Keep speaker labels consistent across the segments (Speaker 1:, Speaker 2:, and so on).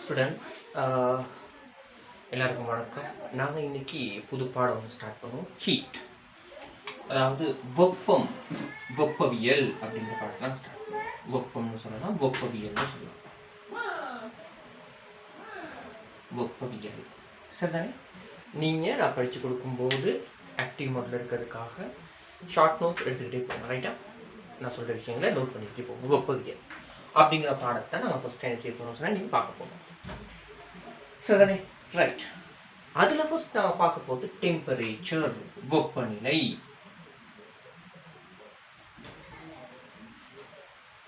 Speaker 1: Students எல்லாருக்கும் வணக்கம். நாங்கள் இன்னைக்கு புது பாடம் ஸ்டார்ட் பண்ணுவோம். ஹீட், அதாவது வெப்பம், வெப்பவியல் அப்படிங்கிற பாடலாம் ஸ்டார்ட் பண்ணுவோம். வெப்பம்னு சொல்லலாம், வெப்பவியல்னு சொல்லலாம். வெப்பவியல் சரிதானே? நீங்கள் நான் படித்து கொடுக்கும்போது ஆக்டிவ் மோடில் இருக்கிறதுக்காக ஷார்ட் நோட்ஸ் எடுத்துக்கிட்டே போங்க. ரைட்டா? நான் சொல்கிற விஷயங்களை நோட் பண்ணிக்கிட்டே போங்க. வெப்பவியல் அப்படிங்கிற பாடத்தை நாங்கள் ஃபஸ்ட் டைம் செய்ய போகிறோம் சொன்னால் நீங்கள் பார்க்க போகணும். சரிதானே? ரைட். அதில் ஃபர்ஸ்ட் நாங்கள் பார்க்க போகிறது டெம்பரேச்சர், வெப்பநிலை.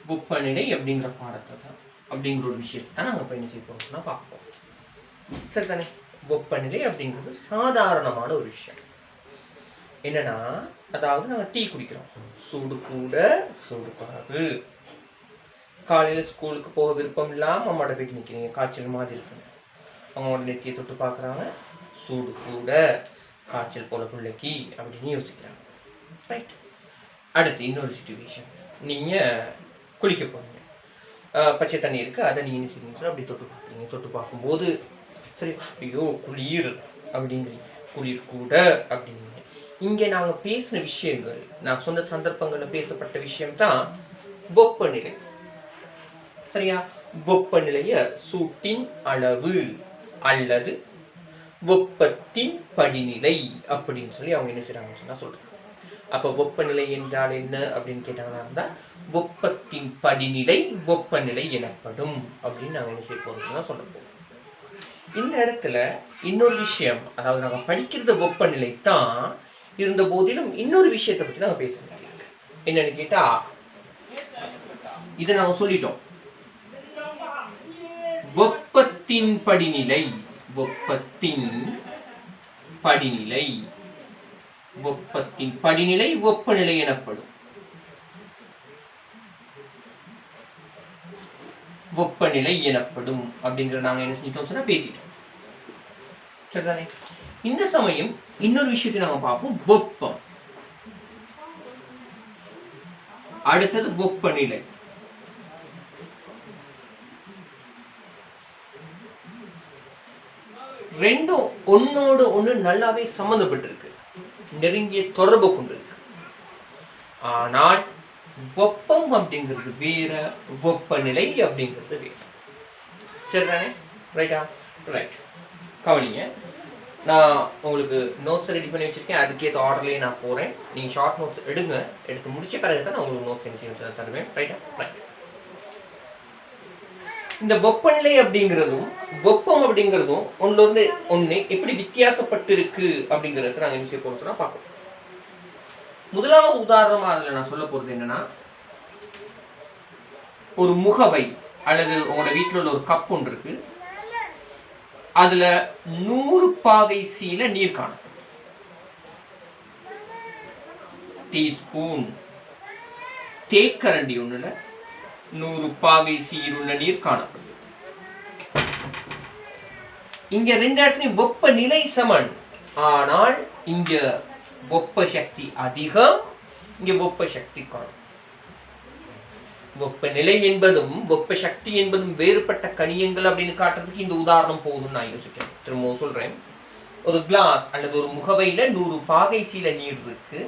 Speaker 1: வெப்பநிலை அப்படிங்கிற பாடத்தை தான், அப்படிங்கிற ஒரு விஷயத்தை தான் நாங்கள் இப்போ என்ன செய்ய போகிறோம் சொன்னால் பார்க்க போகிறோம். சரிதானே? வெப்பநிலை அப்படிங்கிறது சாதாரணமான ஒரு விஷயம். என்னன்னா, அதாவது நாங்கள் டீ குடிக்கிறோம், சூடு கூட சூடு குறைவு. காலையில் ஸ்கூலுக்கு போக விருப்பம் இல்லாமல் அம்மாட்ட போயிட்டு நிற்கிறீங்க, காய்ச்சல் மாதிரி இருக்குங்க. அவங்களோட நெத்தியை தொட்டு பார்க்குறாங்க, சூடு கூட, காய்ச்சல் போல பிள்ளைக்கு அப்படின்னு யோசிக்கிறாங்க. ரைட். அடுத்து இன்னொரு சிச்சுவேஷன், நீங்கள் குளிக்க போகிறீங்க, பச்சை தண்ணி இருக்குது, அதை நீங்கள் என்ன செய்வீங்க, அப்படி தொட்டு பார்க்குறீங்க. தொட்டு பார்க்கும்போது சரி, ஐயோ குளிர் அப்படிங்கிறீங்க, குளிர் கூட அப்படிங்கிறீங்க. இங்கே நாங்கள் பேசின விஷயங்கள், நான் சொன்ன சந்தர்ப்பங்களில் பேசப்பட்ட விஷயம்தான் வெப்பநிலை. சரியா? வெப்பநிலைய சூட்டின் அளவு அல்லது வெப்பத்தின் படிநிலை அப்படின்னு சொல்லி அவங்க என்ன செய்யறாங்கன்னு சொன்னா சொல்றாங்க. அப்ப வெப்பநிலை என்றால் என்ன அப்படின்னு கேட்டாங்கன்னா, வெப்பத்தின் படிநிலை வெப்பநிலை எனப்படும் அப்படின்னு நாங்கள் என்ன செய்ய போறோம்னா சொல்ல போறோம். இந்த இடத்துல இன்னொரு விஷயம், அதாவது நாங்கள் படிக்கிறது வெப்பநிலை தான் இருந்த போதிலும் இன்னொரு விஷயத்தை பற்றி நாங்கள் பேச வேண்டியிருக்கு. என்னன்னு கேட்டா, இதை நாங்கள் சொல்லிட்டோம், வெப்பத்தின் படிநிலை. வெப்பத்தின் படிநிலை, வெப்பத்தின் படிநிலை வெப்பநிலை எனப்படும். வெப்பநிலை எனப்படும் அப்படிங்கிற நாங்க என்ன செஞ்சிட்டோம் சொன்னா பேசிட்டோம். சரிதானே? இந்த சமயம் இன்னொரு விஷயத்தை நாம பார்ப்போம், வெப்பம். அடுத்தது வெப்பநிலை. ரெண்டும் ஒன்னோடு ஒன்று நல்லாவே சம்பந்தப்பட்டிருக்கு, நெருங்கிய தொடர்பு கொண்டிருக்கு. ஆனால் வெப்பம் அப்படிங்கிறது வேற, வெப்பநிலை அப்படிங்கிறது வேற. சரிதானே? ரைட்டா? ரைட். கவனிங்க, நான் உங்களுக்கு நோட்ஸ் ரெடி பண்ணி வச்சிருக்கேன், அதுக்கேற்ற ஆர்டர்லேயே நான் போறேன். நீங்க ஷார்ட் நோட்ஸ் எடுங்க, எடுத்து முடிச்ச பிறகு தான் நான் உங்களுக்கு நோட்ஸ் என்ன தருவேன். ரைட்டா? ரைட். இந்த வெப்பநிலை அப்படிங்கிறதும் வெப்பம் அப்படிங்கிறதும் ஒன்றுல இருந்து ஒன்று எப்படி வித்தியாசப்பட்டு இருக்கு அப்படிங்கிறத நாங்கள் என்ன செய்ய போறோம் சொன்னா பார்ப்போம். முதலாவது உதாரணமா அதில் நான் சொல்ல போறது என்னன்னா, ஒரு முகவை அல்லது உங்களோட வீட்டில் உள்ள ஒரு கப் ஒன்று இருக்கு, அதுல 100 பாகை சீல நீர் காணப்படும். டீஸ்பூன் தேக்கரண்டி ஒண்ணுல 100 பாகை சீல் உள்ள நீர் காணப்படுது. இங்க ரெண்டு இடத்துலயும் வெப்பநிலை சமன், ஆனால் இங்க வெப்ப சக்தி அதிகம், இங்க வெப்ப சக்தி குறைவு. வெப்பநிலை என்பதும் வெப்ப சக்தி என்பதும் வேறுபட்ட கணியங்கள் அப்படின்னு காட்டுறதுக்கு இந்த உதாரணம் போதும்னு நான் யோசிக்கிறேன். திரும்பவும் சொல்றேன், ஒரு கிளாஸ் அல்லது ஒரு முகவையில 100 பாகை சீல நீர் இருக்கு,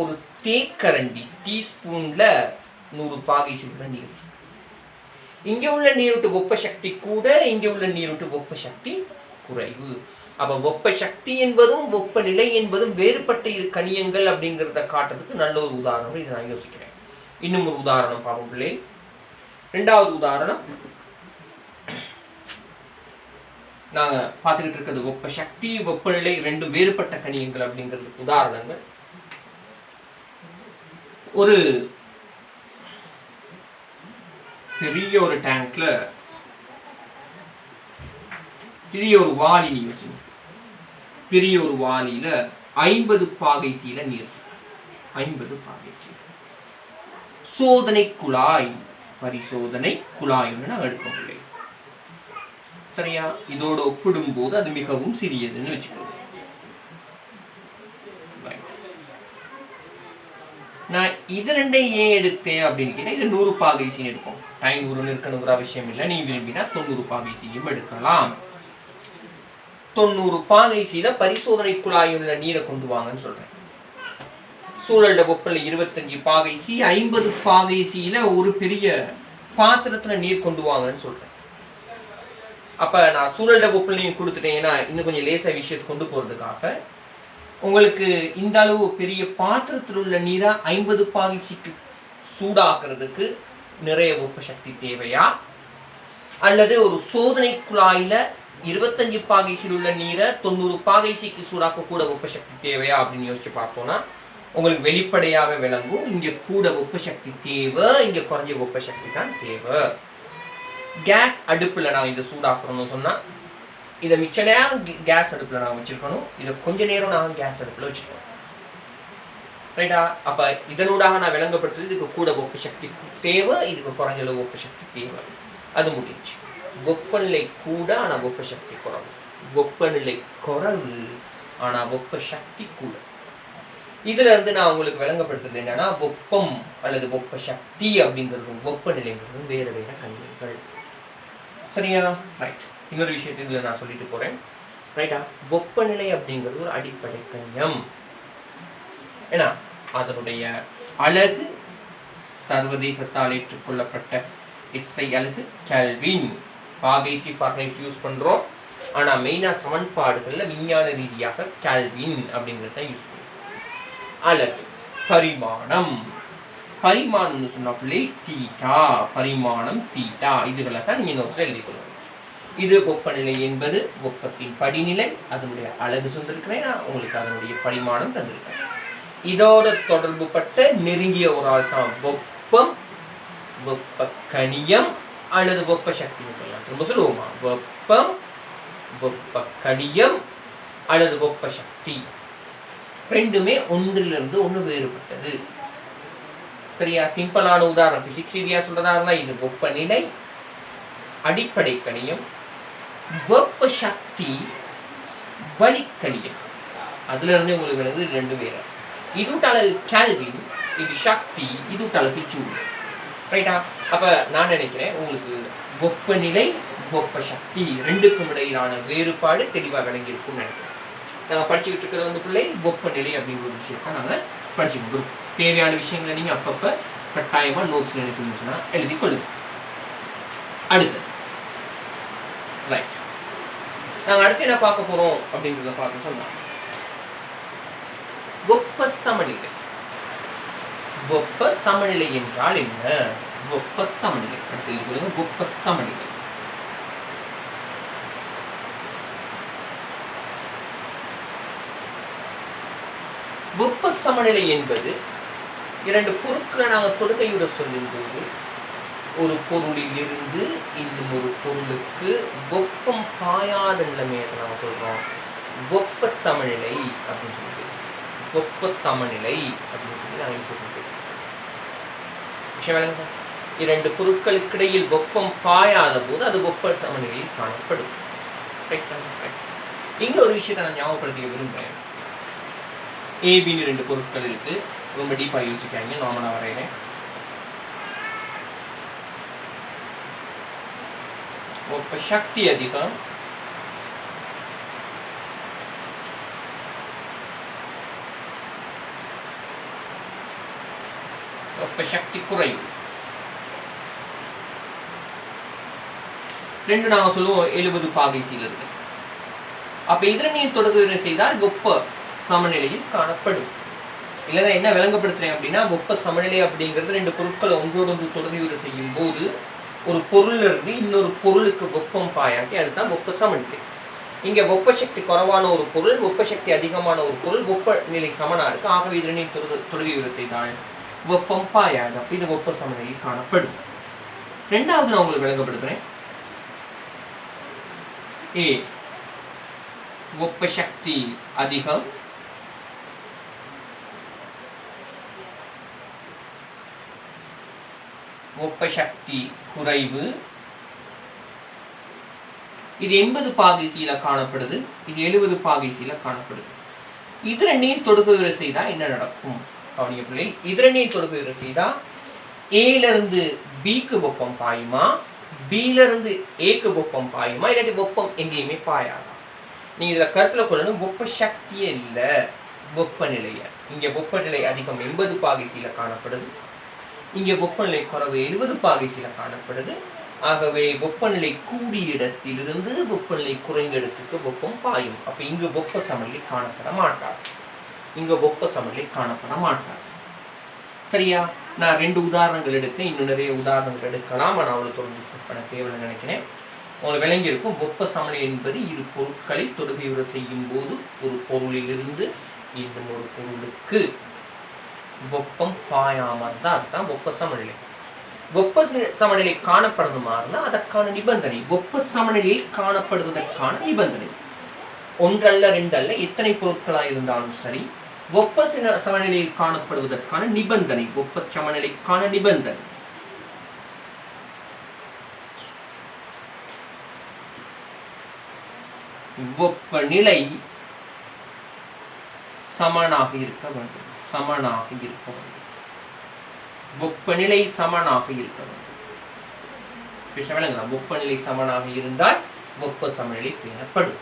Speaker 1: ஒரு தேக்கரண்டி டீஸ்பூன்ல 100 பாகை சீல நீர் இருக்கு. இங்க உள்ள நீரூட்டு வெப்ப சக்தி கூட, இங்க உள்ள நீரூட்டு வெப்ப சக்தி குறைவு. அப்ப வெப்ப சக்தி என்பதும் வெப்பநிலை என்பதும் வேறுபட்ட இரு கணியங்கள் அப்படிங்கிறத காட்டுறதுக்கு நல்ல ஒரு உதாரணம் இதை நான் யோசிக்கிறேன். இன்னும் ஒரு உதாரணம் பார்ப்போம் பிள்ளை. ரெண்டாவது உதாரணம் நாங்க பார்த்துக்கிட்டு இருக்கிறது வெப்ப சக்தி வெப்பநிலை ரெண்டு வேறுபட்ட கணியங்கள் அப்படிங்கிறதுக்கு உதாரணங்கள். ஒரு பெரிய ஒரு டேங்க்ல பெரிய ஒரு வாளி நீங்க வச்சுங்க, பெரிய ஒரு வாளியில 50 பாகை சீல நீர், 50 பாகை சீல. சோதனை குழாய், பரிசோதனை குழாய் ஒன்று நாங்கள் எடுக்க முடியும். சரியா? இதோடு ஒப்பிடும் போது அது மிகவும் சிறியதுன்னு வச்சுக்கோங்க. நான் இது ரெண்டையும் ஏன் எடுத்தேன் அப்படின்னு கேட்டால் இது 100 பாகைசின்னு எடுக்கும். டைம் 100 இருக்கணுங்கிற அவசியம் இல்லை. நீ விரும்பினா 90 பாகைசியும் எடுக்கலாம். 90 பாகைசியில பரிசோதனை குழாயுள்ள நீரை கொண்டு வாங்கன்னு சொல்றேன். சூழல்ல வெப்பநிலை 25 பாகைசி, 50 பாகைசியில ஒரு பெரிய பாத்திரத்துல நீர் கொண்டு வாங்கன்னு சொல்றேன். அப்ப நான் சூழல்ல வெப்பநிலையும் கொடுத்துட்டேன்னா இன்னும் கொஞ்சம் லேசா விஷயத்தை கொண்டு போறதுக்காக உங்களுக்கு இந்த அளவு பெரிய பாத்திரத்தில் உள்ள நீரை 50 பாகைசிக்கு சூடாக்குறதுக்கு நிறைய வெப்ப சக்தி தேவையா, அல்லது ஒரு சோதனை குழாயில 25 பாகைசியில் உள்ள நீரை 90 பாகைசிக்கு சூடாக்க கூட வெப்ப சக்தி தேவையா அப்படின்னு யோசிச்சு பார்த்தோம்னா உங்களுக்கு வெளிப்படையாவே விளங்கும். இங்க கூட வெப்ப சக்தி தேவை, இங்க குறைஞ்ச வெப்ப சக்தி தான் தேவை. கேஸ் அடுப்புல நான் இதை சூடாக்கணும்னு சொன்னா இதை மிச்ச நேரம் கேஸ் அடுப்புல நான் வச்சிருக்கணும், இதை கொஞ்ச நேரம் நான் கேஸ் அடுப்புல வச்சிருக்கணும். ரைட்டா? அப்ப இதனூடாக நான் விளங்கப்படுத்துறது இதுக்கு கூட வெப்ப சக்தி தேவை, இதுக்கு குறைஞ்ச அளவு வெப்ப சக்தி தேவை. அது முடிஞ்சு. வெப்பநிலை கூட ஆனா வெப்ப சக்தி குறைவு, வெப்பநிலை குறைவு ஆனா வெப்ப சக்தி கூட. இதுல இருந்து நான் உங்களுக்கு விளங்கப்படுத்துறது என்னன்னா வெப்பம் அல்லது வெப்ப சக்தி அப்படிங்கிறதும் வெப்பநிலைங்கிறதும் வேற வேற கணிதங்கள். சரியா? ரைட். இன்னொரு விஷயத்தை இதுல நான் சொல்லிட்டு போறேன். ரைட்டா? வெப்பநிலை அப்படிங்கிறது ஒரு அடிப்படை கணிதம். ஏன்னா அதனுடைய அலகு சர்வதேசத்தால் ஏற்றுக்கொள்ளப்பட்ட SI அலகு கெல்வின். பாகைசி ஃபாரன்ஹீட் யூஸ் பண்றோம், ஆனா மெயினா சமன்பாடுகள்ல விஞ்ஞான ரீதியாக கெல்வின் அப்படிங்கிறத யூஸ் பண்ணுறோம். அலகு பரிமாணம். பரிமாணம்னு சொன்னாலே தீட்டா, பரிமாணம் தீட்டா. இதுகளை தான் நீங்க நோட்ஸ்ல எழுதிக்கொள்ளுங்க. இது வெப்பநிலை என்பது வெப்பத்தின் படிநிலை, அதனுடைய அலகு சொல்லிருக்கிறேன், உங்களுக்கு அதனுடைய பரிமாணம் தந்திருக்கிறேன். இதோட தொடர்பு பட்ட நெருங்கிய ஒரு ஆள் தான் வெப்பம், வெப்ப கணியம் அல்லது வெப்ப சக்தி. திரும்ப சொல்லுவோமா? வெப்பம், வெப்ப கணியம் அல்லது வெப்ப சக்தி. ரெண்டுமே ஒன்றிலிருந்து ஒன்று வேறுபட்டது. சரியா? சிம்பிளான உதாரணம் பிசிக்ஸ் ரீதியா சொல்றதா இருந்தா இது வெப்பநிலை, அடிப்படை கணியம், வெப்ப சக்தி, வளிக்கணியம். அதுல இருந்து உங்களுக்கு வந்து ரெண்டு பேர். இது அலகு கெல்வின், இது சக்தி, இது அலகு ஜூல். ரைட்டா? அப்ப நான் நினைக்கிறேன் உங்களுக்கு வெப்பநிலை, வெப்ப சக்தி ரெண்டுக்கும் இடையிலான வேறுபாடு தெளிவாக விளங்கி இருக்கும்னு நினைக்கிறேன். நாங்க படிச்சுக்கிட்டு இருக்கிறது வந்து பிள்ளை வெப்பநிலை அப்படிங்கிற ஒரு விஷயத்தை நாங்க படிச்சுக்கிட்டு இருக்கோம். தேவையான விஷயங்களை நீங்க அப்பப்ப கட்டாயமா நோட்ஸ்ல நினைச்சுன்னா எழுதி கொள்ளுங்க. அடுத்து ரைட், நாங்க அடுத்து என்ன பார்க்க போறோம் அப்படின்றத பார்க்க சொன்னா வெப்ப சமநிலை. வெப்ப சமநிலை என்றால் என்ன? வெப்ப சமநிலை அடுத்து வெப்ப சமநிலை. வெப்ப சமநிலை என்பது இரண்டு பொருட்களை நாங்கள் தொடுகையுட சொல்லும் போது ஒரு பொருளில் இருந்து இன்னும் ஒரு பொருளுக்கு வெப்பம் பாயாத நிலைமையை நாங்கள் சொல்றோம் வெப்ப சமநிலை அப்படின்னு சொல்லிட்டு. வெப்ப சமநிலை அப்படின்னு சொல்லி நாங்கள் சொல்லிட்டு விஷயம். இரண்டு பொருட்களுக்கு இடையில் வெப்பம் பாயாத போது அது வெப்ப சமநிலையில் காணப்படும். இங்க ஒரு விஷயத்தை நான் ஞாபகப்படுத்திக்க விரும்புகிறேன். ஏபின்னு ரெண்டு பொருட்கள் இருக்கு, ரொம்ப டீப்பா யோசிக்காங்க, நார்மலா வரைகிறேன். வெப்ப சக்தி அதிகம், வெப்ப சக்தி குறைவு. ரெண்டு நாங்க சொல்லுவோம் 70 பாகைசியில் இருக்கு. அப்ப இதனை தொடர்பு செய்தால் வெப்ப சமநிலையில் காணப்படும். இல்லைன்னா என்ன விளங்கப்படுத்துறேன் அப்படின்னா வெப்ப சமநிலை அப்படிங்கிறது ரெண்டு பொருட்களை ஒன்றோடு ஒன்று தொடர்பு செய்யும் போது ஒரு பொருள்ல இருந்து இன்னொரு பொருளுக்கு வெப்பம் பாயாட்டி அதுதான் வெப்ப சமநிலை. இங்க வெப்ப சக்தி குறைவான ஒரு பொருள், வெப்ப சக்தி அதிகமான ஒரு பொருள், வெப்பநிலை சமனா இருக்கு. ஆகவே இதனை தொடர்பு செய்தால் வெப்பம் பாயாது. அப்ப இது வெப்ப சமநிலையில் காணப்படும். ரெண்டாவது நான் உங்களுக்கு விளங்கப்படுத்துறேன். ஏ வெப்ப சக்தி அதிகம், வெப்ப சக்தி குறைவு. இது 80 பாகைசியில காணப்படுது, இது 70 பாகைசியில காணப்படுது. இது ரெண்டையும் தொடுகை செய்தா என்ன நடக்கும் கவனிய பிள்ளை, எதிரணியை தொடுகை செய்தா ஏல இருந்து பிக்கு வெப்பம் பாயுமா, பில இருந்து ஏக்கு வெப்பம் பாயுமா, இல்லாட்டி வெப்பம் எங்கேயுமே பாயாதா? நீங்க இதுல கருத்துல கொள்ளணும், வெப்ப சக்தியே இல்ல, வெப்பநிலைய. இங்க வெப்பநிலை அதிகம் 80 பாகைசில காணப்படுது, இங்க வெப்பநிலை குறைவு 70 பாகைசில காணப்படுது. ஆகவே வெப்பநிலை கூடிய இடத்திலிருந்து வெப்பநிலை குறைந்த இடத்துக்கு வெப்பம் பாயும். அப்ப இங்கு வெப்ப சமநிலை காணப்பட மாட்டார், இங்க வெப்ப சமநிலை காணப்பட மாட்டார். சரியா? நான் 2 உதாரணங்கள் எடுத்தேன், இன்னும் நிறைய உதாரணங்கள் எடுக்கலாம், நான் அவ்வளவு தொடர்ந்து டிஸ்கஸ் பண்ண தேவைன்னு நினைக்கிறேன். உங்களுக்கு விளங்கி இருக்கும், வெப்ப சமநிலை என்பது இரு பொருட்களை தொடுகையுற செய்யும் போது ஒரு பொருளிலிருந்து இன்னும் ஒரு பொருளுக்கு வெப்பம் பாயாமல் தான், அதுதான் வெப்ப சமநிலை. வெப்ப சமநிலை காணப்படுமாறுனா அதற்கான நிபந்தனை, வெப்ப சமநிலையில் காணப்படுவதற்கான நிபந்தனை ஒன்றல்ல ரெண்டல்ல, எத்தனை பொருட்களாக இருந்தாலும் சரி, வெப்ப சமநிலையில் காணப்படுவதற்கான நிபந்தனை, வெப்ப சமநிலைக்கான நிபந்தனை. வெப்பநிலை சமனாக இருக்க வேண்டும், சமனாக இருக்க வேண்டும், வெப்பநிலை சமனாக இருக்க வேண்டும். வெப்பநிலை சமனாக இருந்தால் வெப்ப சமநிலை பேணப்படும்.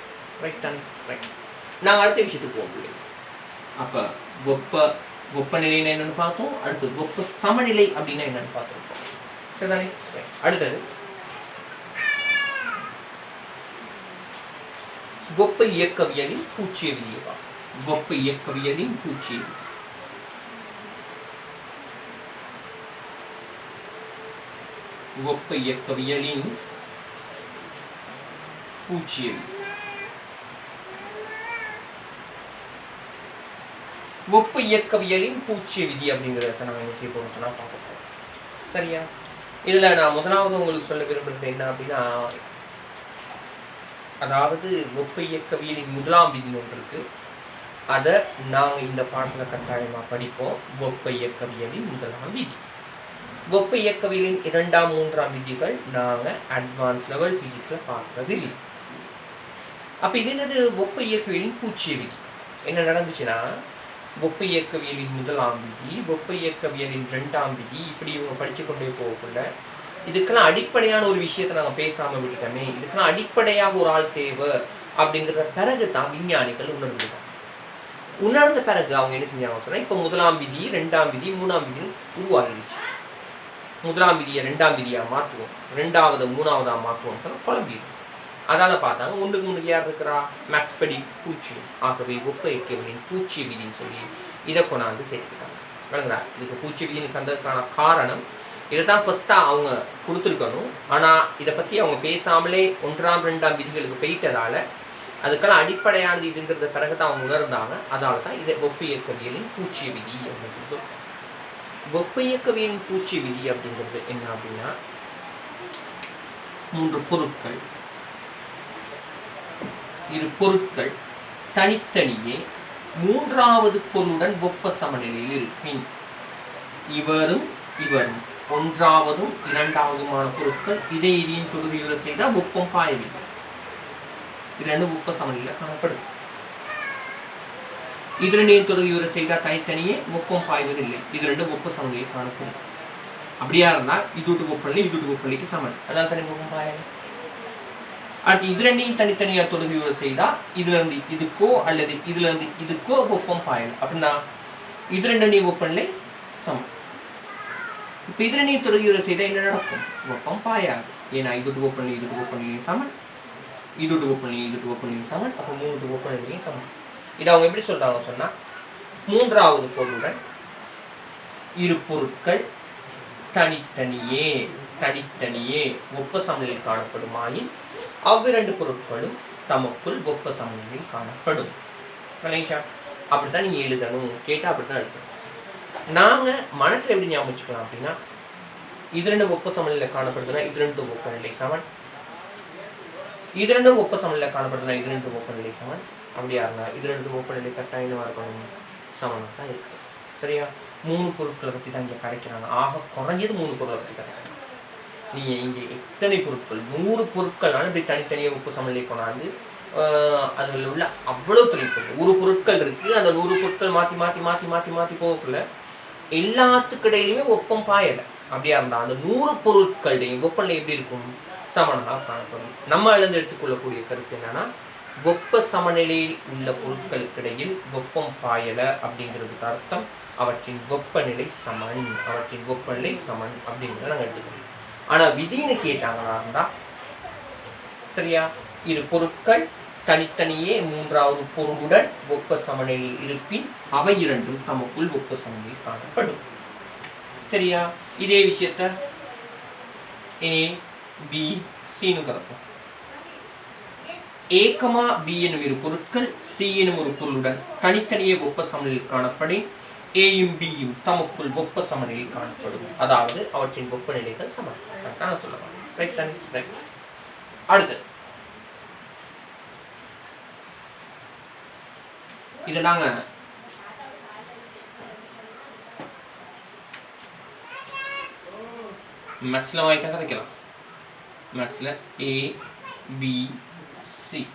Speaker 1: நாங்க அடுத்த விஷயத்துக்கு போவோம். அப்ப வெப்பநிலை என்னன்னு பார்த்தோம், அடுத்து வெப்ப சமநிலை அப்படின்னா என்னன்னு பார்த்துருக்கோம். சரிதானே? அடுத்தது வெப்ப இயக்கவியலின் பூச்சிய விதியை. வெப்ப இயக்கவியலின் பூச்சிய விதி. வெப்ப இயக்கவியலின் பூச்சிய விதி. வெப்ப இயக்கவியலின் பூச்சிய விதி அப்படிங்கிறத நம்ம என்ன செய்ய போறோம்னா பார்க்க போறோம். சரியா? இதுல நான் முதலாவது உங்களுக்கு சொல்ல விரும்புறது என்ன அப்படின்னா, அதாவது வெப்ப இயக்கவியலின் முதலாம் விதி ஒன்று இருக்கு, அதை நாங்க இந்த பாடத்துல கட்டாயமா படிப்போம். வெப்ப இயக்கவியலின் முதலாம் விதி. வெப்ப இயக்கவியலின் 2ஆம் 3ஆம் விதிகள் நாங்க அட்வான்ஸ் லெவல் பிசிக்ஸ்ல பார்க்கறது இல்லை. அப்ப இது என்னது? வெப்ப இயக்கவியலின் பூச்சிய விதி. என்ன நடந்துச்சுன்னா, வெப்ப இயக்கவியலின் முதலாம் விதி, வெப்ப இயக்கவியலின் 2ஆம் விதி, இப்படி இவங்க படிச்சு கொண்டே போகக்குள்ள இதுக்கெல்லாம் அடிப்படையான ஒரு விஷயத்தை நாங்க பேசாம விட்டுட்டோமே, இதுக்கெல்லாம் அடிப்படையாக ஒரு ஆள் தேவை அப்படிங்கிற பிறகு தான் விஞ்ஞானிகள் உணர்ந்துட்டாங்க. உணர்ந்த பிறகு அவங்க என்ன செஞ்சாங்க சொன்னா, இப்ப முதலாம் விதி, 2ஆம் விதி, 3ஆம் விதி உருவாகிடுச்சு. முதலாம் விதியை 2ஆம் விதியா மாற்றுவோம், 2ஆவது 3ஆவதா மாற்றுவோம் சொன்னா குழம்பிடும். அதால பார்த்தாங்க, ஒன்றுக்கு முன்னுக்கு யார் இருக்கிறா? மேக்ஸ் படி பூச்சி. ஆகவே வெப்ப இயக்கவியலின் பூச்சிய விதின்னு சொல்லி இதை கொண்டாந்து சேர்த்துக்கிட்டாங்க. விளங்குறா? இதுக்கு பூச்சி விதின்னு கண்டதுக்கான காரணம் இதைதான் ஃபர்ஸ்டா அவங்க கொடுத்துருக்கணும். ஆனா இதை பத்தி அவங்க பேசாமலே 1ஆம் 2ஆம் விதிகளுக்கு போயிட்டதால அதுக்கெல்லாம் அடிப்படையானது இதுங்கிறத பிறகுதான் அவங்க உணர்ந்தாங்க. அதனால தான் இதை வெப்ப இயக்கவியலின் பூச்சிய விதி அப்படின்னு சொல்லுவோம். வெப்ப இயக்கவியலின் பூச்சிய விதி அப்படிங்கிறது என்ன அப்படின்னா, 3 பொருட்கள், இரு பொருட்கள் தனித்தனியே 3ஆவது பொருளுடன் வெப்ப சமநிலையில் இருப்பின், இவரும் இவரும் 1ஆவதும் 2ஆவதுமான பொருட்கள் இதை இதையும் தொடுகையுற செய்தால் வெப்பம் பாயவில்லை. இது 2 வெப்ப சமநிலையில் காணப்படும். இது 2 தொடுகையுற செய்தால் தனித்தனியே வெப்பம் பாய்வதில்லை. இது 2 வெப்ப சமநிலையில் காணப்படும். அப்படியா இருந்தா இது வெப்பநிலை இது வெப்பநிலைக்கு சமன், அதனால தனி வெப்பம் பாயலை. அடுத்து இது 2 தனித்தனியா தொடுகையுற செய்தா இதுல இருந்து இதுக்கோ அல்லது இதுல இருந்து இதுக்கோ வெப்பம் பாயலை. அப்படின்னா இது 2 வெப்பநிலை சமன். இப்ப இது 2 தொடுகையுற செய்தா என்ன நடக்கும்? வெப்பம் பாயாது. ஏன்னா இது வெப்பநிலை சமன், இது வெப்பநிலை சமன், அப்ப 3 வெப்பநிலையும் சமன். இதை அவங்க எப்படி சொல்றாங்க சொன்னா, 3ஆவது பொருளுடன் இரு பொருட்கள் தனித்தனியே வெப்ப சமநிலையில் காணப்படுமாயின் அவ்விரண்டு பொருட்களும் தமக்குள் வெப்ப சமநிலையில் காணப்படும். அப்படித்தான் நீங்க எழுதணும். கேட்டா அப்படித்தான் எழுதணும். நாங்க மனசுல எப்படி ஞாபகம் வச்சுக்கலாம் அப்படின்னா, இது 2 வெப்ப சமநிலையில காணப்படுதுன்னா இது 2 வெப்பநிலை சமன், இது 2 வெப்ப சமநிலையில காணப்படுதுன்னா இது 2 வெப்பநிலை சமன். அப்படியா இருந்தா இது 2 வெப்பநிலை கட்டாயம் இருக்கணும், சமனா தான் இருக்கு. சரியா? 3 பொருட்களை பத்தி தான் இங்க கரைக்கிறாங்க. ஆக குறைஞ்சது 3 பொருட்களை பத்தி கரைக்கிறாங்க. நீங்க இங்க எத்தனை பொருட்கள், 100 பொருட்கள்னாலும் இப்படி தனித்தனியா வெப்ப சமநிலை கொண்டாந்து அதுல உள்ள அவ்வளவு துணை பொருட்கள், 100 பொருட்கள் இருக்கு. அந்த 100 பொருட்கள் மாத்தி மாத்தி மாத்தி மாத்தி மாத்தி போகக்குள்ள எல்லாத்துக்கிடையிலுமே வெப்பம் பாயலை. அப்படியா இருந்தா அந்த 100 பொருட்களுடையும் வெப்பநிலை எப்படி இருக்கும்? சமனாக காணப்படும். நம்ம இழந்து எடுத்துக்கொள்ளக்கூடிய கருத்து என்னன்னா, வெப்ப சமநிலையில் உள்ள பொருட்களுக்கிடையில் வெப்பம் பாயல அப்படிங்கிறதுக்கு அர்த்தம் அவற்றின் வெப்பநிலை சமன், அவற்றின் வெப்பநிலை சமன் அப்படிங்கிறத நாங்கள் எடுத்துக்கணும். ஆனா விதின்னு கேட்டாங்களா இருந்தா, சரியா, இரு பொருட்கள் தனித்தனியே மூன்றாவது பொருளுடன் வெப்ப சமநிலையில் இருப்பின் அவை இரண்டும் தமக்குள் வெப்ப சமநிலையில் காணப்படும். சரியா, இதே விஷயத்த A, B, C கலப்போம். A, B எனும் இரு பொருட்கள் C எனும் ஒரு பொருளுடன் தனித்தனியே வெப்ப சமநிலையில் காணப்படும். Aயும் Bயும் தமக்குள் வெப்ப சமநிலையில் காணப்படும். அதாவது அவற்றின் வெப்பநிலைகள் சமன். கரெக்டாக சொல்லலாம். ரைட் தானே? ரைட். அடுத்து இதை நாங்க மேக்ஸ்ல வாங்கிட்டா கதைக்கலாம். மேக்ஸ்ல A, B, C,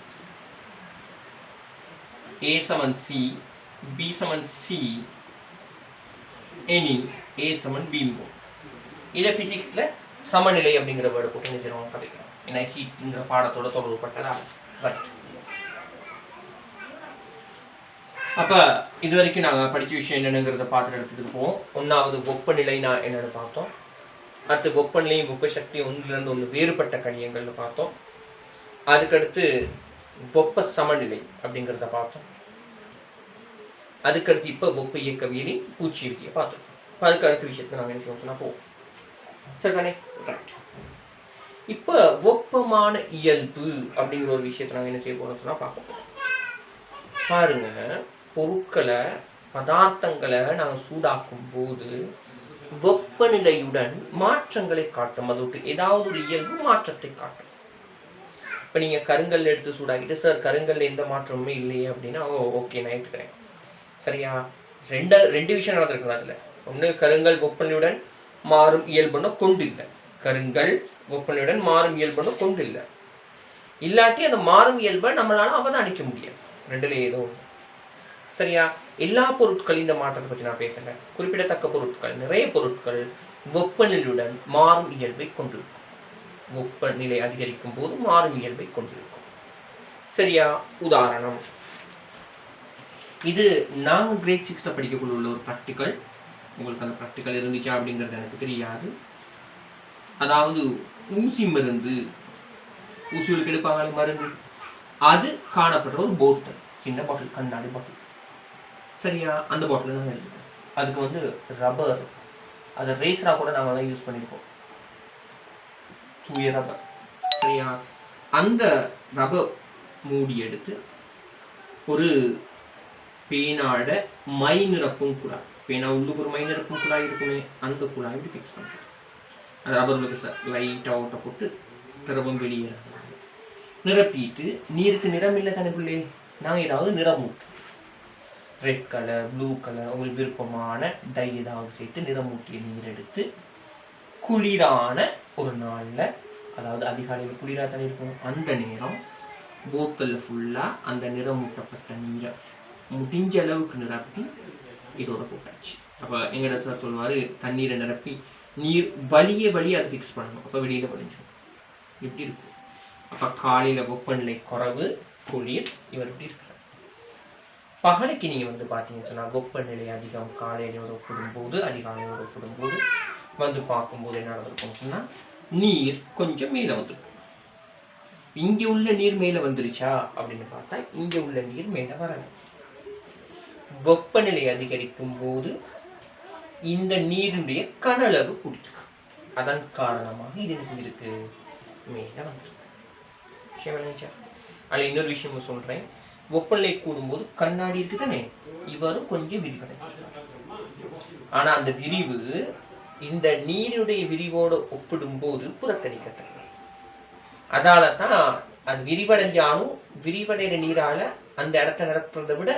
Speaker 1: A Saman C, B Saman C எனில் A சமன் B. இதை பிசிக்ஸ்ல சமநிலை அப்படிங்கிற வேர்டு போட்டு நினைச்சிருவோம் கதைக்கலாம். ஏன்னா ஹீட்ங்கிற பாடத்தோட தொடர்புபட்டதா. ரைட். அப்ப இது வரைக்கும் நாங்க படிச்ச விஷயம் என்னங்கிறத பார்த்துட்டு எடுத்துட்டு போவோம். ஒன்னாவது வெப்பநிலைனா என்னன்னு பார்த்தோம். அடுத்து வெப்பநிலையும் வெப்ப சக்தி ஒன்றிலிருந்து ஒன்று வேறுபட்ட கணியங்கள்னு பார்த்தோம். அதுக்கடுத்து வெப்ப சமநிலை அப்படிங்கிறத பார்த்தோம். அதுக்கடுத்து இப்ப வெப்ப இயக்கவியலின் பூச்சி விதியை பார்த்தோம். அதுக்கு அடுத்த விஷயத்துக்கு நாங்கள் என்ன சொன்னா போவோம். சரிதானே? ரைட். இப்ப வெப்பமான இயல்பு அப்படிங்கிற ஒரு விஷயத்தை நாங்கள் என்ன செய்ய போறோம் சொன்னா பார்ப்போம். பாருங்க, பொருட்களை பதார்த்தங்களை நாங்கள் சூடாக்கும் போது வெப்பநிலையுடன் மாற்றங்களை காட்டும். அதோடு ஏதாவது ஒரு இயல்பு மாற்றத்தை காட்டும். இப்ப நீங்க கருங்கல் எடுத்து சூடாக்கிட்டு சார் கருங்கல்ல எந்த மாற்றமுமே இல்லையே அப்படின்னா ஓகே நான் ஏற்றுக்கிறேன். சரியா, ரெண்டு விஷயம் நடந்திருக்கு அதுல. ஒண்ணு, கருங்கல் வெப்பநிலையுடன் மாறும் இயல்புன்னு கொண்டு இல்லை. கருங்கல் வெப்பநிலையுடன் மாறும் இயல்புன்னு கொண்டு இல்லை. இல்லாட்டி அந்த மாறும் இயல்பை நம்மளால அவதானிக்க முடியாது. ரெண்டுல ஏதோ ஒன்று. சரியா, எல்லா பொருட்களும் இந்த மாற்றத்தை பற்றி நான் பேசல. குறிப்பிடத்தக்க பொருட்கள், நிறைய பொருட்கள் வெப்பநிலையுடன் மாறும் இயல்பை கொண்டிருக்கும். வெப்பநிலை அதிகரிக்கும் போது மாறும் இயல்பை கொண்டிருக்கும். சரியா, உதாரணம் இது நாங்க கிரேட் 6ல படிக்கக்குள்ள உள்ள ஒரு ப்ராக்டிக்கல். உங்களுக்கு அந்த ப்ராக்டிக்கல் இருந்துச்சா அப்படிங்கிறது எனக்கு தெரியாது. அதாவது ஊசி மருந்து, ஊசிகளுக்கு எடுப்பாங்களே மருந்து, அது காணப்படுற ஒரு போத்தல், சின்ன பாட்டில், கண்ணாடி பாட்டில். சரியா, அந்த பாட்டில் நாங்கள் எடுத்துக்கோம். அதுக்கு வந்து ரப்பர், அதை ரேசராக கூட நாங்கள் தான் யூஸ் பண்ணியிருக்கோம், தூய ரப்பர். சரியா, அந்த ரப்பர் மூடி எடுத்து ஒரு பேனாட மை நிரப்பும் குழாய், பேனா உள்ளுக்கு ஒரு மை நிரப்பும் குழாய் இருக்குமே, அந்த குழாய் இப்படி ஃபிக்ஸ் பண்ணுறோம். அது ரப்பர் லைட்டாக ஓட்ட போட்டு திரவம் வெளியேற நிரப்பிட்டு, நீருக்கு நிறம் இல்லை தானே பிள்ளை, நாங்கள் ஏதாவது நிறம் ஊட்டு, ரெட் கலர், ப்ளூ கலர், உங்களுக்கு விருப்பமான டை ஏதாவது சேர்த்து நிறமூட்டிய நீர் எடுத்து குளிரான ஒரு நாளில், அதாவது அதிகாலையில் குளிராக தானே இருக்கும், அந்த நேரம் போத்தலில் ஃபுல்லாக அந்த நிறமூட்டப்பட்ட நீரை முடிஞ்ச அளவுக்கு நிரப்பி இதோட போட்டாச்சு. அப்போ எங்கட சார் சொல்லுவார், தண்ணீரை நிரப்பி நீர் வலிய அதை ஃபிக்ஸ் பண்ணணும், அப்போ வெளியில் வலிஞ்சிடும். இப்படி இருக்கும். அப்போ காலையில் வெப்பநிலை குறைவு, குளிர், இவர் இப்படி இருக்கிறார். பகலுக்கு நீங்கள் வந்து பார்த்தீங்கன்னு சொன்னால் வெப்பநிலை அதிகம், காலையிலோட ஒப்பிடும்போது அதிகாலையோட ஒப்பிடும்போது வந்து பார்க்கும்போது என்ன நடந்திருக்கும்னு சொன்னால் நீர் கொஞ்சம் மேலே வந்துருக்கும். இங்கே உள்ள நீர் மேலே வந்துருச்சா அப்படின்னு பார்த்தா இங்கே உள்ள நீர் மேலே வரல. வெப்பநிலை அதிகரிக்கும் போது இந்த நீருடைய கனளவு கூடியிருக்கு. அதன் காரணமாக இது என்ன செஞ்சிருக்கு, மேலே வந்துருக்கு. விஷயம் விளைஞ்சா? அதில் இன்னொரு விஷயம் சொல்கிறேன். வெப்பநிலை கூடும்போது கண்ணாடி இருக்கு தானே, இவரும் கொஞ்சம் விரிவடைஞ்சிருக்காரு. ஆனால் அந்த விரிவு இந்த நீருடைய விரிவோடு ஒப்பிடும்போது புறக்கணிக்கத்தக்க. அதால தான் அது விரிவடைஞ்சாலும் விரிவடைகிற நீரால அந்த இடத்த நிரப்புறதை விட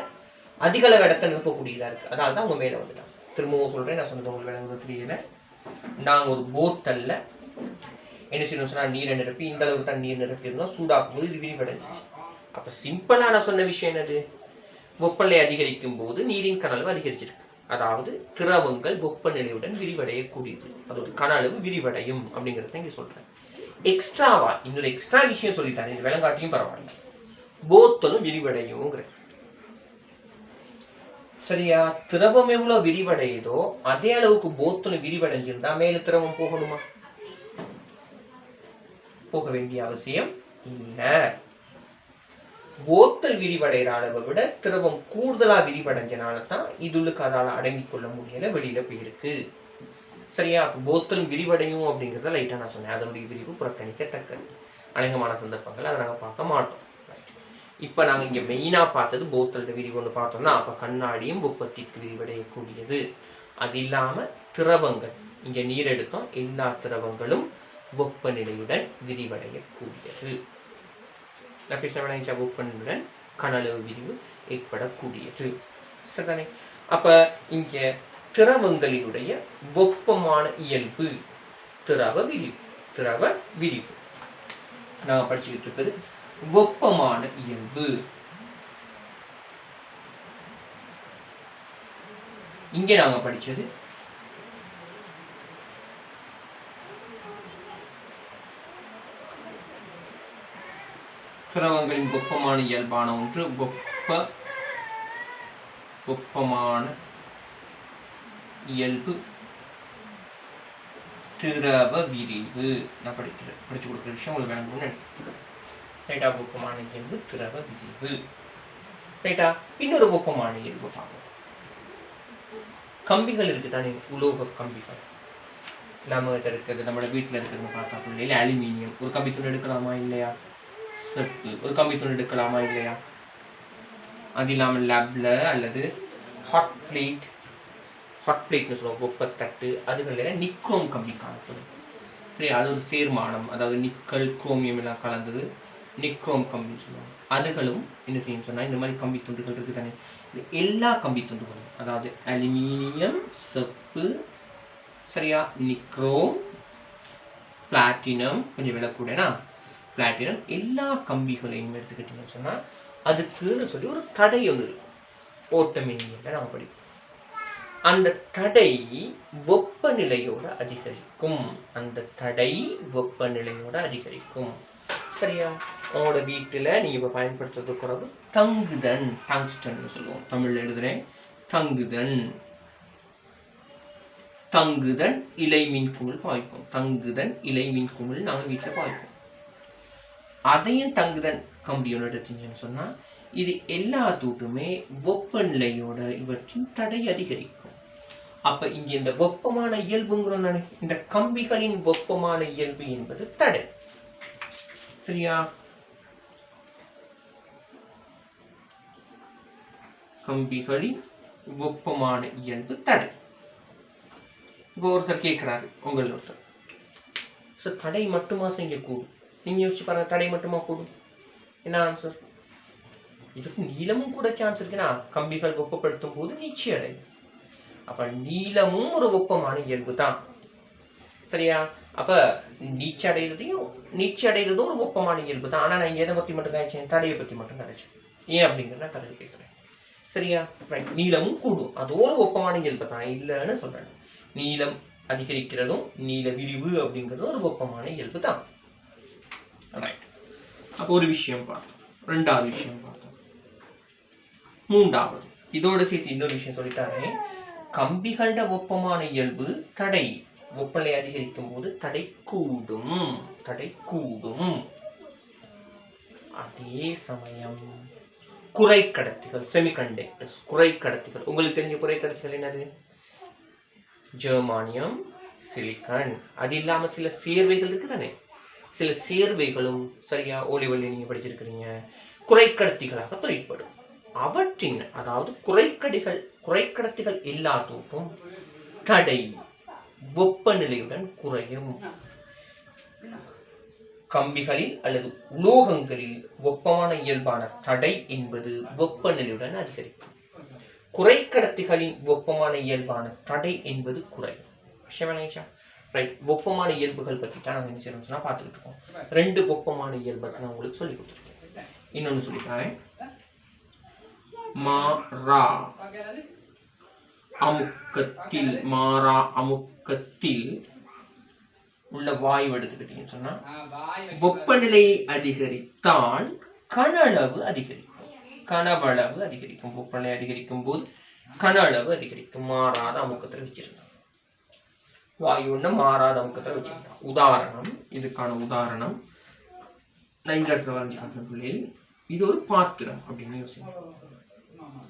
Speaker 1: அதிக அளவு இடத்த நிரப்பக்கூடியதா இருக்கு. அதனால தான் அவங்க மேலே வந்துட்டாங்க. திரும்பவும் சொல்றேன், நான் சொன்னது உங்களுக்கு விளங்குது தெரியல. நாங்கள் ஒரு போத்தல்ல என்ன செய்யணும் சொன்னால் நீரை நிரப்பி இந்த அளவுக்கு தான் நீர் நிரப்பி இருந்தோம். சூடாக்கும் போது இது விரிவடைஞ்சிச்சு. அப்போ சிம்பிளா நான் சொன்ன விஷயம் என்னது, வெப்பநிலை அதிகரிக்கும் போது நீரின் கனளவு அதிகரிச்சிருக்கு. அதாவது திரவங்கள் வெப்பநிலையுடன் விரிவடையக்கூடியது, அதாவது கன அளவு விரிவடையும் அப்படிங்கிறத இங்க சொல்றேன். எக்ஸ்ட்ராவா இன்னொரு எக்ஸ்ட்ரா விஷயம் சொல்லித்தானே, இது விளங்காட்டியும் பரவாயில்ல, போத்தலும் விரிவடையுங்கிற. சரியா? திரவம் எவ்வளவு விரிவடையுதோ அதே அளவுக்கு போத்தலும் விரிவடைஞ்சிருந்தா மேல திரவம் போகணுமா? போக வேண்டிய அவசியம் இல்லை. போத்தல் விரிவடைகிற அளவை விட திரவம் கூடுதலா விரிவடைஞ்சனால தான் இதுளுக்கு அதால அடங்கிக் கொள்ள முடியல, வெளியில போயிருக்கு. சரியா? போத்தல் விரிவடையும் அப்படிங்கிறத லைட்டா நான் சொன்னேன். அதனுடைய விரிவு புறக்கணிக்கத்தக்கது. அநேகமான சந்தர்ப்பங்கள் அதை நாங்கள் பார்க்க மாட்டோம். இப்ப நாங்க இங்க மெயினா பார்த்தது போத்தல் விரிவு ஒன்று பார்த்தோம்னா, அப்ப கண்ணாடியும் வெப்பத்திற்கு விரிவடையக்கூடியது. அது இல்லாம திரவங்கள், இங்க நீர் எடுத்தோம், எல்லா திரவங்களும் வெப்பநிலையுடன் விரிவடையக்கூடியது. வெப்பநிலையுடன் கனளவு விரிவு ஏற்படக்கூடியது. சரிதானே? அப்ப இங்க திரவங்களினுடைய வெப்பமான இயல்பு திரவ விரிவு. திரவ விரிவு நாங்க படிச்சுக்கிட்டு இருக்கிறது வெப்பமான இயல்பு. இங்கே நாங்க படிச்சது திரவங்களின் வெப்பமான இயல்பான ஒன்று வெப்பமான இயல்பு திரவ விரிவு. நான் படிச்சு கொடுக்குற விஷயம் உங்களுக்கு வேணும்னு நினைக்கிறேன். ரைட்டா? வெப்பமான இயல்பு திரவ விரிவு. ரைட்டா? இன்னொரு வெப்பமான இயல்பு பார்ப்போம். கம்பிகள் இருக்குதானே, உலோக கம்பிகள் நம்ம கிட்ட இருக்கிறது, நம்ம வீட்டில் இருக்கிறது பார்த்தா பிள்ளைல அலுமினியம் ஒரு கம்பி துணி எடுக்கலாமா இல்லையா? செப்பு ஒரு கம்பி துணி எடுக்கலாமா இல்லையா? அது இல்லாமல் லேப்ல அல்லது ஹாட் பிளேட்னு சொல்லுவோம், வெப்பத்தட்டு, அதுகளில் நிக்ரோம் கம்பி காணப்படும். சரி, அது ஒரு சேர்மானம், அதாவது நிக்கல் குரோமியம் எல்லாம் கலந்தது நிக்ரோம் கம்பின்னு சொல்லுவாங்க. அதுகளும் என்ன செய்யும் சொன்னா, இந்த மாதிரி கம்பி துண்டுகள் இருக்கு தானே, இந்த எல்லா கம்பி துண்டுகளும், அதாவது அலுமினியம், செப்பு, சரியா, நிக்ரோம், பிளாட்டினம், கொஞ்சம் விலை கூடனா பிளாட்டினம், எல்லா கம்பிகளையும் எடுத்துக்கிட்டீங்கன்னு சொன்னா அதுக்குன்னு சொல்லி ஒரு தடை ஒன்று இருக்கு. ஓட்டமின்னியல்ல நாம படிப்போம். அந்த தடை வெப்பநிலையோட அதிகரிக்கும். அந்த தடை வெப்பநிலையோட அதிகரிக்கும். சரியா? உங்களோட வீட்டுல நீங்க இப்ப பயன்படுத்துறது கூடாது தங்குதன், டங்ஸ்டன் சொல்லுவோம், தமிழ்ல எழுதுறேன் தங்குதன். தங்குதன் இலை மின் குமிழ் பாய்ப்போம். தங்குதன் இலை மின் குமிழ் நாங்க வீட்டுல பாய்ப்போம். அதையும் தங்குதன் கம்பியோட எடுத்தீங்கன்னு சொன்னா இது எல்லாத்துக்குமே வெப்பநிலையோட இவற்றின் தடை அதிகரிக்கும். அப்ப இங்க இந்த வெப்பமான இயல்புங்கிறோம் தானே, இந்த கம்பிகளின் வெப்பமான இயல்பு என்பது தடை. சரியா? கம்பிகளின் வெப்பமான இயல்பு தடை. இப்போ ஒருத்தர் கேட்கிறாரு, உங்கள் ஒருத்தர், சார் தடை மட்டுமா இங்க கூடும்? நீங்க யோசிச்சு பாருங்க, தடை மட்டுமா கூடும்? என்ன ஆன்சர்? இதுக்கு நீளமும் கூட சான்ஸ் இருக்குன்னா, கம்பிகள் வெப்பப்படுத்தும் போது நீட்சி அடையும். அப்ப நீளமும் ஒரு வெப்பமான இயல்பு தான். சரியா? அப்ப நீட்சி அடைகிறதும் ஒரு வெப்பமான இயல்பு தான். ஆனா நான் எதை பத்தி மட்டும் காய்ச்சேன்? தடையை பத்தி மட்டும் காய்ச்சேன். ஏன் அப்படிங்கிறத கதை பேசுறேன். சரியா? நீளமும் கூடும், அது ஒரு வெப்பமான இயல்பு தான், இல்லைன்னு சொல்றேன். நீளம் அதிகரிக்கிறதும் நீள விரிவு அப்படிங்கிறதும் ஒரு வெப்பமான இயல்பு தான். அப்போ ஒரு விஷயம் பார்த்தோம், ரெண்டாவது விஷயம் பார்த்தோம், மூன்றாவது இதோட சேர்த்து இன்னொரு விஷயம் சொல்லிட்டாரே, கம்பிகளோட வெப்பமான இயல்பு தடை. வெப்பநிலை அதிகரிக்கும் போது தடை கூடும். அதே சமயம் குறைக்கடத்திகள், செமிகண்டக்டர்ஸ், குறைக்கடத்திகள், உங்களுக்கு தெரிஞ்ச குறைக்கடத்திகள் என்னது? ஜெர்மானியம், சிலிக்கான். அது இல்லாம சில சேர்வைகள் இருக்கு தானே, சில சேர்வைகளும் சரியா ஓலிவல்லி நீங்க படிச்சிருக்கிறீங்க, குறைக்கடத்திகளாக தொழிற்படும். அவற்றின், அதாவது குறைக்கடத்திகள் எல்லாத்துக்கும் தடை வெப்பநிலையுடன் குறையும். கம்பிகளில் அல்லது உலோகங்களில் வெப்பமான இயல்பான தடை என்பது வெப்பநிலையுடன் அதிகரிக்கும். குறைக்கடத்திகளின் வெப்பமான இயல்பான தடை என்பது குறையும். வெப்பமான இயல்புகள் பற்றி தான் நாங்கள் என்ன செய்யணும்னா பார்த்துக்கிட்டு இருக்கோம். ரெண்டு வெப்பமான இயல்பை நான் உங்களுக்கு சொல்லி கொடுத்துருக்கேன். இன்னொன்று சொல்லிக்கிறேன், அமுக்கத்தில் மாறா அமுக்கத்தில் உள்ள வாயு எடுத்துக்கிட்டீங்கன்னு சொன்னா வெப்பநிலை அதிகரித்தால் கன அளவு அதிகரிக்கும், கனவளவு அதிகரிக்கும். வெப்பநிலை அதிகரிக்கும் போது கன அளவு அதிகரிக்கும். மாறாத அமுக்கத்தில் வச்சிருந்தாங்க வாயுன்னு மாறாத அமுக்கத்தில் வச்சிருந்தாங்க. உதாரணம், இதுக்கான உதாரணம் நான் இந்த இடத்துல வரைஞ்சு காட்டுறேன். இது ஒரு பாத்திரம் அப்படின்னு யோசிக்கணும்.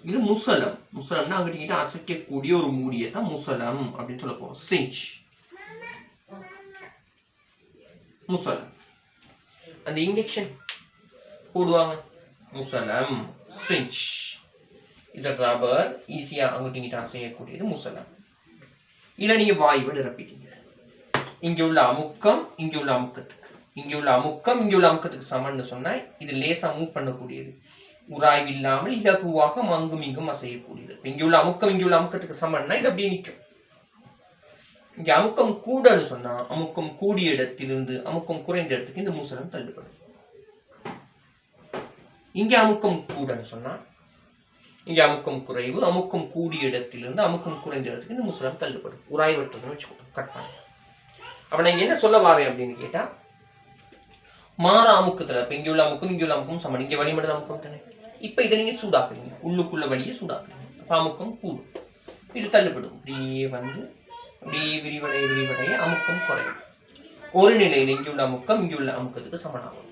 Speaker 1: இது முசலம். முசலம்னா அங்கிட்ட அசைக்கக்கூடிய ஒரு மூடியை தான் முசலம் அப்படின்னு சொல்ல போறோம். சிஞ்ச் முசலம். அந்த இன்ஜெக்ஷன் போடுவாங்க முசலம், சிஞ்ச். இந்த ரப்பர் ஈஸியா அங்கிட்ட அசையக்கூடியது முசலம். இல்ல நீங்க வாயுவை நிரப்பிட்டீங்க. இங்க உள்ள அமுக்கம் இங்க உள்ள அமுக்கத்துக்கு, இங்க உள்ள அமுக்கம் இங்க உள்ள அமுக்கத்துக்கு சமன்னு சொன்னா இது லேசா மூவ் பண்ணக்கூடியது, உராய்வு இல்லாமல் இலகுவாக அங்கும் இங்கும் அசையக்கூடியது. இங்க உள்ள அமுக்கம் இங்க உள்ள அமுக்கத்துக்கு சமன்னா இது அப்படியே நிற்கும். இங்க அமுக்கம் கூடன்னு சொன்னா அமுக்கம் கூடிய இடத்திலிருந்து அமுக்கம் குறைந்த இடத்துக்கு இந்த முசலம் தள்ளுபடும். இங்க அமுக்கம் கூடன்னு சொன்னா இங்க அமுக்கம் குறைவு, அமுக்கம் கூடிய இடத்திலிருந்து அமுக்கம் குறைந்த இடத்துக்கு இந்த முசலம் தள்ளுபடும். உராய்வற்றதுன்னு வச்சுக்கோங்க, கட் பண்ண. அப்ப நான் என்ன சொல்ல வரேன் அப்படின்னு கேட்டா, மாற அமுக்கத்துல இப்ப இங்க உள்ள அமுக்கம் இங்க உள்ள அமுக்கம் சமன், இங்க வளிமண்டல அமுக்கம் தானே. இப்ப இதை நீங்க சூடாக்குறீங்க, உள்ளுக்குள்ள வழியை சூடாக்குறீங்க, அப்ப அமுக்கம் கூடும், இது தள்ளுபடும். அப்படியே வந்து அப்படியே விரிவடைய விரிவடைய அமுக்கம் குறையும். ஒரு நிலையில இங்க உள்ள அமுக்கம் இங்க உள்ள அமுக்கத்துக்கு சமனாகும்.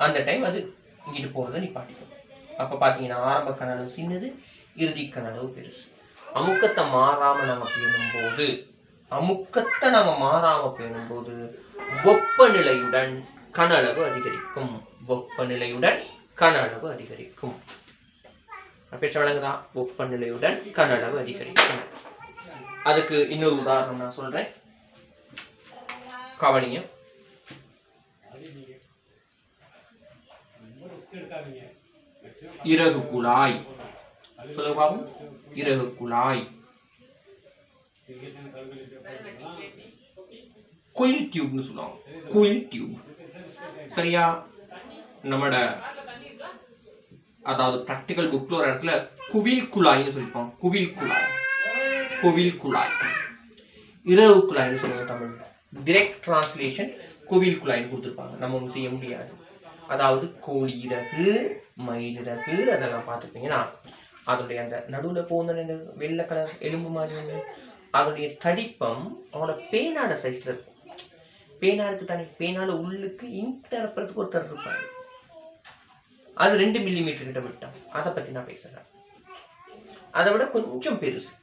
Speaker 1: அந்த டைம் அது இங்கிட்டு போறதை நிப்பாட்டிக்கும். அப்ப பாத்தீங்கன்னா ஆரம்ப கன அளவு சின்னது, இறுதி கன அளவு பெருசு. அமுக்கத்தை மாறாம நாம பேணும் போது, அமுக்கத்தை நாம மாறாம பேணும் போது வெப்பநிலையுடன் கன அளவு அதிகரிக்கும். வெப்பநிலையுடன் கன அளவு அதிகரிக்கும். பேச்ச வழங்குதா? வெப்பநிலையுடன் கன அளவு அதிகரிக்கும். அதுக்கு இன்னொரு உதாரணம் நான் சொல்றேன், கவனிங்க. இறகு குழாய் சொல்லுங்க, இறகு குழாய், குயில் டியூப்னு சொல்லுவாங்க, குயில் டியூப். சரியா? நம்மட அதாவது பிராக்டிகல் புக்ல ஒரு இடத்துல குவில் குழாய்னு சொல்லிப்போம். குவில் குழாய், குவில் குழாய், இறகு குழாய்னு சொல்லுவாங்க தமிழ்ல. டிரெக்ட் டிரான்ஸ்லேஷன் குவில் குழாய்னு கொடுத்துருப்பாங்க, நம்ம ஒன்றும் செய்ய முடியாது. அதாவது கோழி இறகு, மயிலிறகு அதெல்லாம் பார்த்துருப்பீங்கன்னா அதோடைய அந்த நடுவில் போன வெள்ளை கலர் எலும்பு மாதிரி அதோடைய தடிப்பம் அவனோட பேனாட சைஸ்ல இருக்கும். பேனா இருக்கு தானே, பேனால உள்ளுக்கு இங்க் நிரப்புறதுக்கு ஒருத்தர் இருப்பாரு, அது 2 மில்லிமீட்டர் கிட்ட விட்டோம். அதை பத்தி நான் பேசுறேன். அதை விட கொஞ்சம் பெருசு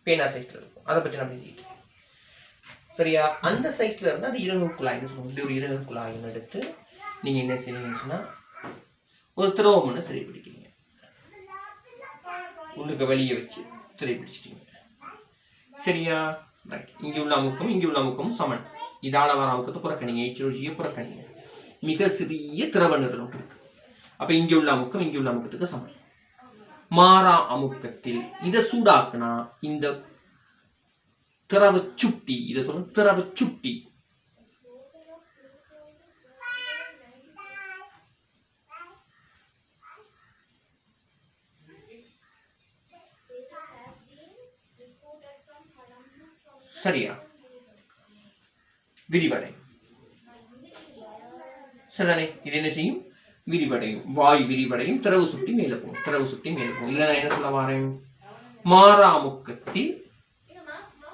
Speaker 1: பேனா சைஸ்ல இருக்கும், அதை பத்தி நான் பேசிட்டு. சரியா? அந்த சைஸ்ல இருந்து அது இறகு குழாய்னு சொல்லுவோம். இப்படி ஒரு இறகு குழாயின்னு எடுத்து நீங்க என்ன செய்யணும்னு சொன்னா ஒரு திரவம்னு திரை பிடிக்கிறீங்க, உள்ளுக்கு வெளியே வச்சு திரை பிடிச்சிட்டீங்க. சரியா? ரைட். இங்க உள்ள அமுக்கம் இங்க உள்ள அமுக்கம் சமன். இதால வர அமுக்கத்தை புறக்கணிங்க, ஹெச்ஓஜியை புறக்கணிங்க. மிக சிறிய திரவ நிரலும் இருக்கு. அப்ப இங்க உள்ள அமுக்கம் இங்க உள்ள அமுக்கத்துக்கு சமன். மாறா அமுக்கத்தில் இதை சூடாக்குனா இந்த திரவ சுட்டி, இதை சொல்ல திரவ சுட்டி, சரியா? விரிவடையும். சரிதானே? இது என்ன செய்யும்? விரிவடையும். வாயு விரிவடையும், திரவு சுட்டி மேல போகும், திரவு சுட்டி மேல போகும். இல்ல நான் என்ன சொல்ல வரேன், மாறா அமுக்கத்தில்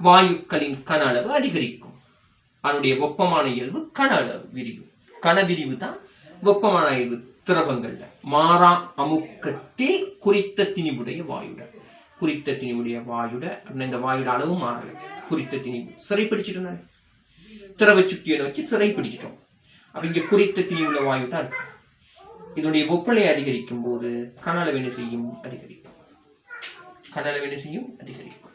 Speaker 1: வாயுக்களின் கன அளவு அதிகரிக்கும். அதனுடைய வெப்பமான இயல்பு கன அளவு விரிவு. கன விரிவு தான் வெப்பமான இயல்பு திரவங்கள்ல. மாறா அமுக்கத்தில் குறித்த திணிவுடைய வாயுட, குறித்த திணிவுடைய வாயுட இந்த வாயுட அளவு மாறல. குறித்த திணிவு சிறை பிடிச்சிட்டு திரவ சுட்டியை வச்சு சிறை பிடிச்சிட்டோம். அப்ப இங்க குறித்த திணிவுள்ள வாயு தான் இருக்கு. இதனுடைய வெப்பநிலை அதிகரிக்கும் போது கன அளவு என்ன செய்யும்? அதிகரிக்கும். கன அளவு என்ன செய்யும்? அதிகரிக்கும்.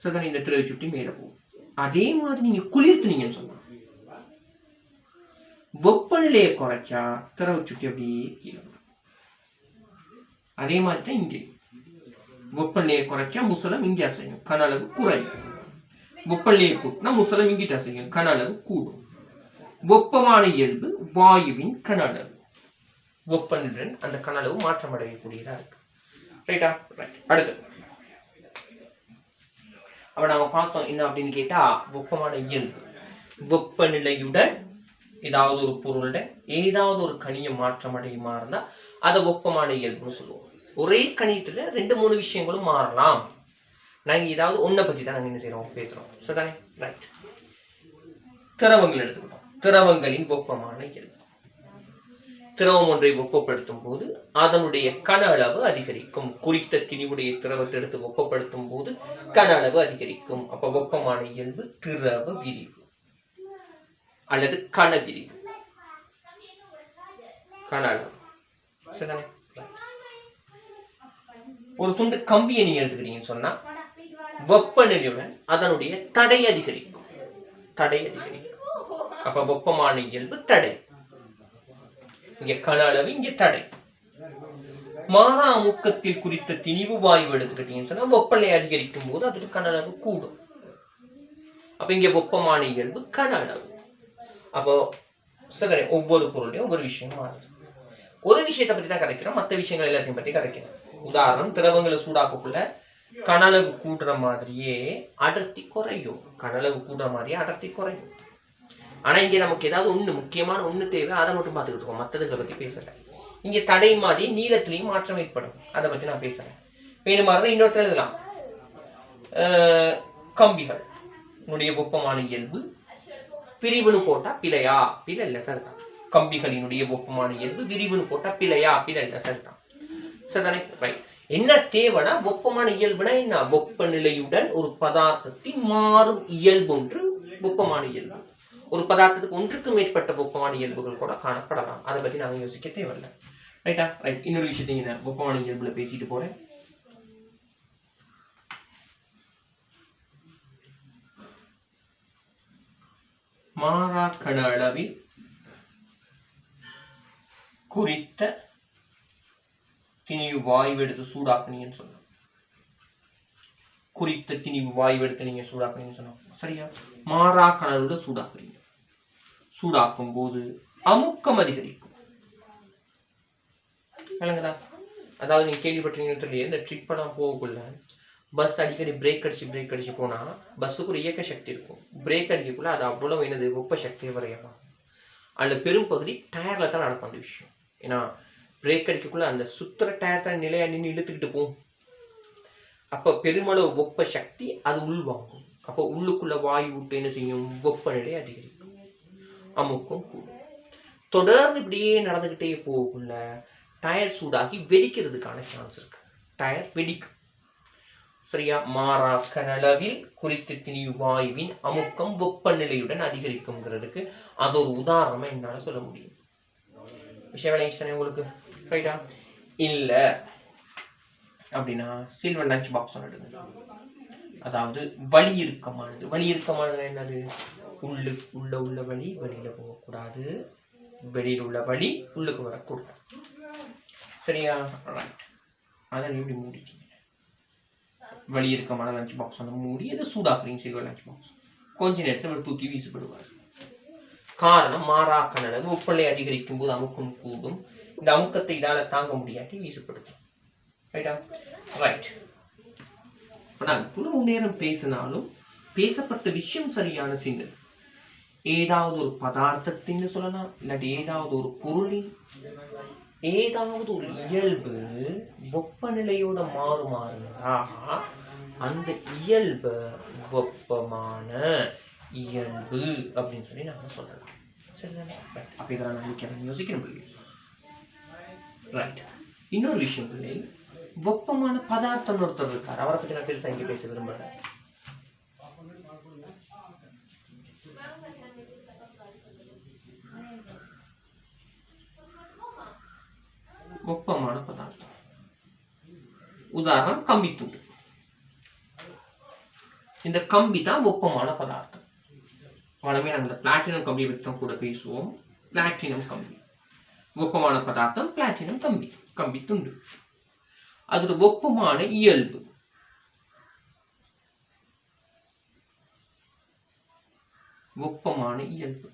Speaker 1: சரி, இந்த திரவ சுட்டி மேல போகும். அதே மாதிரி நீங்க குளிர்த்துனீங்கன்னு சொன்னா வெப்பநிலையை குறைச்சா திரவ சுட்டி அப்படியே கீழே வரும். அதே மாதிரி தான் இங்கே வெப்பநிலையை குறைச்சா முசலம் இங்கே அசையும், கன அளவு குறையும். வெப்பநிலையை கூட்டினா முசலம் இங்கிட்ட அசையும், கன அளவு கூடும். வெப்பமான இயல்பு வாயுவின் கன அளவு, வெப்பநிலையுடன் அந்த கன அளவு மாற்றம் அடையக்கூடியதா இருக்கு. ரைட்டா? ரைட். அடுத்து அப்ப நாம பார்த்தோம் என்ன அப்படின்னு கேட்டா வெப்பமான இயல்பு வெப்பநிலையுடன் ஏதாவது ஒரு பொருளோட ஏதாவது ஒரு கணியம் மாற்றம் அடையுமா இருந்தா அதை வெப்பமான இயல்புன்னு சொல்லுவோம். ஒரே கணியத்துல 2-3 விஷயங்களும் மாறலாம். நாங்க ஏதாவது ஒன்றை பத்தி தான் நாங்க என்ன செய்யறோம் பேசுறோம். சரிதானே? ரைட். திரவங்கள் எடுத்துக்கிட்டோம். திரவங்களின் வெப்பமான இயல்பு. திரவம் ஒன்றை வெப்பப்படுத்தும் போது அதனுடைய கன அளவு அதிகரிக்கும். குறித்த திணிவுடைய திரவத்தை எடுத்து வெப்பப்படுத்தும் போது கன அளவு அதிகரிக்கும். அப்ப வெப்பமான இயல்பு திரவ விரிவு அல்லது கன விரிவு. கன அளவு. சரிதானே? ஒரு துண்டு கம்பியை நீங்க எடுத்துக்கிட்டீங்கன்னு சொன்னா வெப்பநிலையுடன் அதனுடைய தடை அதிகரிக்கும். தடை அதிகரிக்கும். அப்ப வெப்பமான இயல்பு தடை. இங்க கன அளவு, இங்க தடை. மாறா அமுக்கத்தில் குறித்த திணிவு வாயு எடுத்துக்கிட்டீங்கன்னு சொன்னா வெப்பநிலை அதிகரிக்கும் போது அதோட கன அளவு கூடும். அப்ப இங்க வெப்பமான இயல்பு கன அளவு. அப்போ சரி, ஒவ்வொரு பொருளையும் ஒவ்வொரு விஷயம் மாறுது. ஒரு விஷயத்தை பத்தி தான் கதைக்கிறோம், மற்ற விஷயங்கள் எல்லாத்தையும் பத்தி கதைக்கிறோம். உதாரணம், திரவங்களை சூடாக்கக்குள்ள கனளவு கூடுற மாதிரியே அடர்த்தி குறையும். கனளவு கூடுற மாதிரியே அடர்த்தி குறையும். ஆனா இங்க நமக்கு ஏதாவது ஒண்ணு முக்கியமான ஒண்ணு தேவை, அதை மட்டும் பார்த்துக்கிட்டு இருக்கோம். மற்றதுகளை பத்தி பேசல. இங்க தடை மாதிரி நீளத்திலையும் மாற்றம் ஏற்படும், அதை பத்தி நான் பேசுறேன். வேணுமாறு இன்னொருத்தர் எழுதலாம். கம்பிகள் உன்னுடைய வெப்பமான இயல்பு பிரிவுன்னு போட்டா பிழையா? பிழை இல்ல, சரிதான். கம்பிகளினுடைய வெப்பமான இயல்பு விரிவுன்னு போட்டா பிழையா? பிழை இல்ல, சரிதான். சரிதானே? ரைட். என்ன தேவைன்னா வெப்பமான இயல்புனா என்ன? வெப்பநிலையுடன் ஒரு பதார்த்தத்தின் மாறும் இயல்பு ஒன்று வெப்பமான இயல்பு. ஒரு பதார்த்தத்துக்கு ஒன்றுக்கு மேற்பட்ட வெப்பமான இயல்புகள் கூட காணப்படலாம். அதை பத்தி நாங்க யோசிக்க தேவையில்லை. ரைட்டா? ரைட். இன்னொரு விஷயத்தையும் நான் வெப்பமான இயல்புல பேசிட்டு போறேன். மாறா கன அளவில் குறித்த திணிவு வாயு எடுத்து சூடாக்குனீங்கன்னு சொன்னோம். குறித்த திணிவு வாயு எடுத்து நீங்க சூடாக்குனீங்கன்னு சொன்னோம். சரியா? மாறா கன அளவுல சூடாக்குறீங்க. சூடாக்கும் போது அமுக்கம் அதிகரிக்கும். விளங்குதா? அதாவது நீங்க கேள்விப்பட்டீங்கன்னு சொல்லி இந்த ட்ரிப் எல்லாம் போகக்குள்ள பஸ் அடிக்கடி பிரேக் அடிச்சு போனா பஸ்ஸுக்கு ஒரு இயக்க சக்தி இருக்கும். பிரேக் அடிக்கக்குள்ள அது அவ்வளவு என்னது வெப்ப சக்தியை வரையலாம். அதுல பெரும் பகுதி டயர்ல தான் நடக்கும் அந்த விஷயம். ஏன்னா பிரேக் அடிக்கக்குள்ள அந்த சுத்துற டயர் தான் நிலையா நின்று இழுத்துக்கிட்டு போகும். அப்ப பெருமளவு வெப்ப சக்தி அது உள்வாங்கும். அப்ப உள்ளுக்குள்ள வாயு விட்டு என்ன செய்யும்? வெப்பநிலை அதிகரிக்கும், அமுக்கம் கூடும். தொடர்ந்து இப்படியே நடந்துகிட்டே போகக்குள்ள டயர் சூடாகி வெடிக்கிறதுக்கான சான்ஸ் இருக்கு. டயர் வெடிக்கும். சரியா? மாறா கன அளவில் குறித்த திணிவு வாயுவின் அமுக்கம் வெப்பநிலையுடன் அதிகரிக்கும்ங்கிறதுக்கு அது ஒரு உதாரணமா என்னால சொல்ல முடியும். விஷயம் விளங்கிச்சுதானே உங்களுக்கு? ரைட்டா? இல்ல அப்படின்னா சில்வர் லஞ்ச் பாக்ஸ் எடுங்க. அதாவது வலி இறுக்கமானது. வலி இறுக்கமானது என்னது? உள்ள வலி வெளியில போகக்கூடாது, வெளியில் உள்ள வலி உள்ளுக்கு வரக்கூடாது. சரியா? ரைட். அதை எப்படி மூடிட்டீங்க? வலி இருக்கமான லஞ்ச் பாக்ஸ் வந்து மூடி அதை சூடாக்குறீங்க. சில்வர் லஞ்ச் பாக்ஸ் கொஞ்ச நேரத்தில் அவர் தூக்கி வீசப்படுவார். காரணம், மாறா கன அளவு வெப்பநிலை அதிகரிக்கும் போது அமுக்கம் கூடும். இந்த அமுக்கத்தை இதால தாங்க முடியாட்டி வீசப்படுது. ரைட்டா? ரைட். இவ்வளவு நேரம் பேசினாலும் பேசப்பட்ட விஷயம் சரியான சிந்தனை. ஏதாவது ஒரு பதார்த்தத்தின்னு சொல்லலாம், இல்லாட்டி ஏதாவது ஒரு பொருளின் ஏதாவது ஒரு இயல்பு வெப்பநிலையோட மாறுமாறுந்தா அந்த இயல்பு வெப்பமான இயல்பு அப்படின்னு சொல்லி நாம சொல்லலாம். சரிதானே? அப்ப இதெல்லாம் நம்பிக்கை யோசிக்கணும் பிள்ளை. ரைட். இன்னொரு விஷயம் பிள்ளை, வெப்பமான பதார்த்தம் ஒருத்தர் இருக்கார். அவரை பத்தி நான் பெருசா இங்க பேச விரும்புறேன். வெப்பமான பதார்த்தம் உதாரணம் கம்பித்துண்டு. இந்த கம்பி தான் வெப்பமான பதார்த்தம். வளமே நாங்கள் பிளாட்டினம் கம்பி பற்றி கூட பேசுவோம். பிளாட்டினம் கம்பி வெப்பமான பதார்த்தம். பிளாட்டினம் கம்பி, கம்பி துண்டு. அதோட வெப்பமான இயல்பு வெப்பமான இயல்பு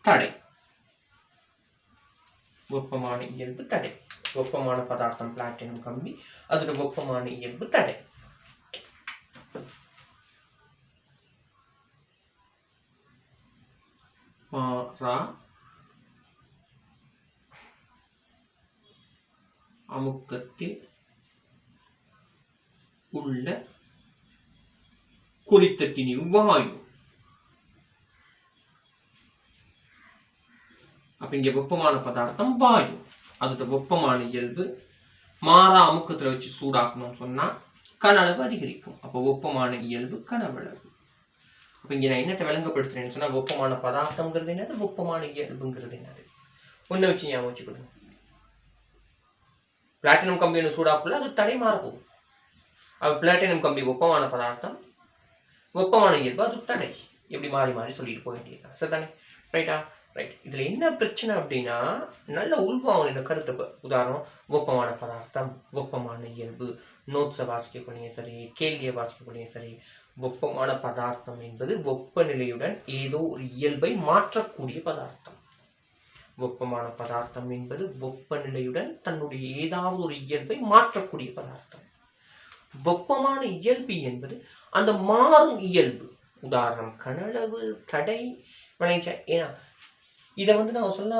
Speaker 1: தடை. வெப்பமான இயல்பு தடை. வெப்பமான பதார்த்தம் பிளாட்டினம் கம்பி, அதோட வெப்பமான இயல்பு தடை. மாறா அமுக்கத்தில் உள்ள குறித்த திணிவு வாயு. அப்ப இங்க வெப்பமான பதார்த்தம் வாயு, அதோட வெப்பமான இயல்பு. மாறா அமுக்கத்துல வச்சு சூடாக்கணும்னு சொன்னா கன அளவு அதிகரிக்கும். அப்ப வெப்பமான இயல்பு கனவளவு. அப்ப இங்க நான் என்னத்தை விளங்கப்படுத்துறேன்னு சொன்னா, வெப்பமான பதார்த்தம்ங்கிறது என்னது, வெப்பமான இயல்புங்கிறது என்னது. ஒண்ணு வச்சு ஞாபகம் வச்சுக்கொள்ளுங்க. பிளாட்டினம் கம்பி ஒன்று சூடாக்குள்ள அது தடை மாறப்போகுது. அப்ப பிளாட்டினம் கம்பி வெப்பமான பதார்த்தம், வெப்பமான இயல்பு அது தடை. எப்படி மாறி மாறி சொல்லிட்டு போக வேண்டியது சரிதானே. ரைட்டா? ரைட். இதுல என்ன பிரச்சனை அப்படின்னா, நல்ல உள்வாங்க இந்த கருத்தை. உதாரணம், வெப்பமான பதார்த்தம், வெப்பமான இயல்பு. நோட்ஸை வாசிக்கக்கூடிய சரி, கேள்வியை வாசிக்கக்கூடிய சரி, வெப்பமான பதார்த்தம் என்பது வெப்பநிலையுடன் ஏதோ ஒரு இயல்பை மாற்றக்கூடிய பதார்த்தம். வெப்பமான பதார்த்தம் என்பது வெப்பநிலையுடன் தன்னுடைய ஏதாவது ஒரு இயல்பை மாற்றக்கூடிய பதார்த்தம். வெப்பமான இயல்பு என்பது அந்த மாறும் இயல்பு. உதாரணம், கனளவு, தடை, விளைச்ச. ஏன்னா இதை நான் சொன்னா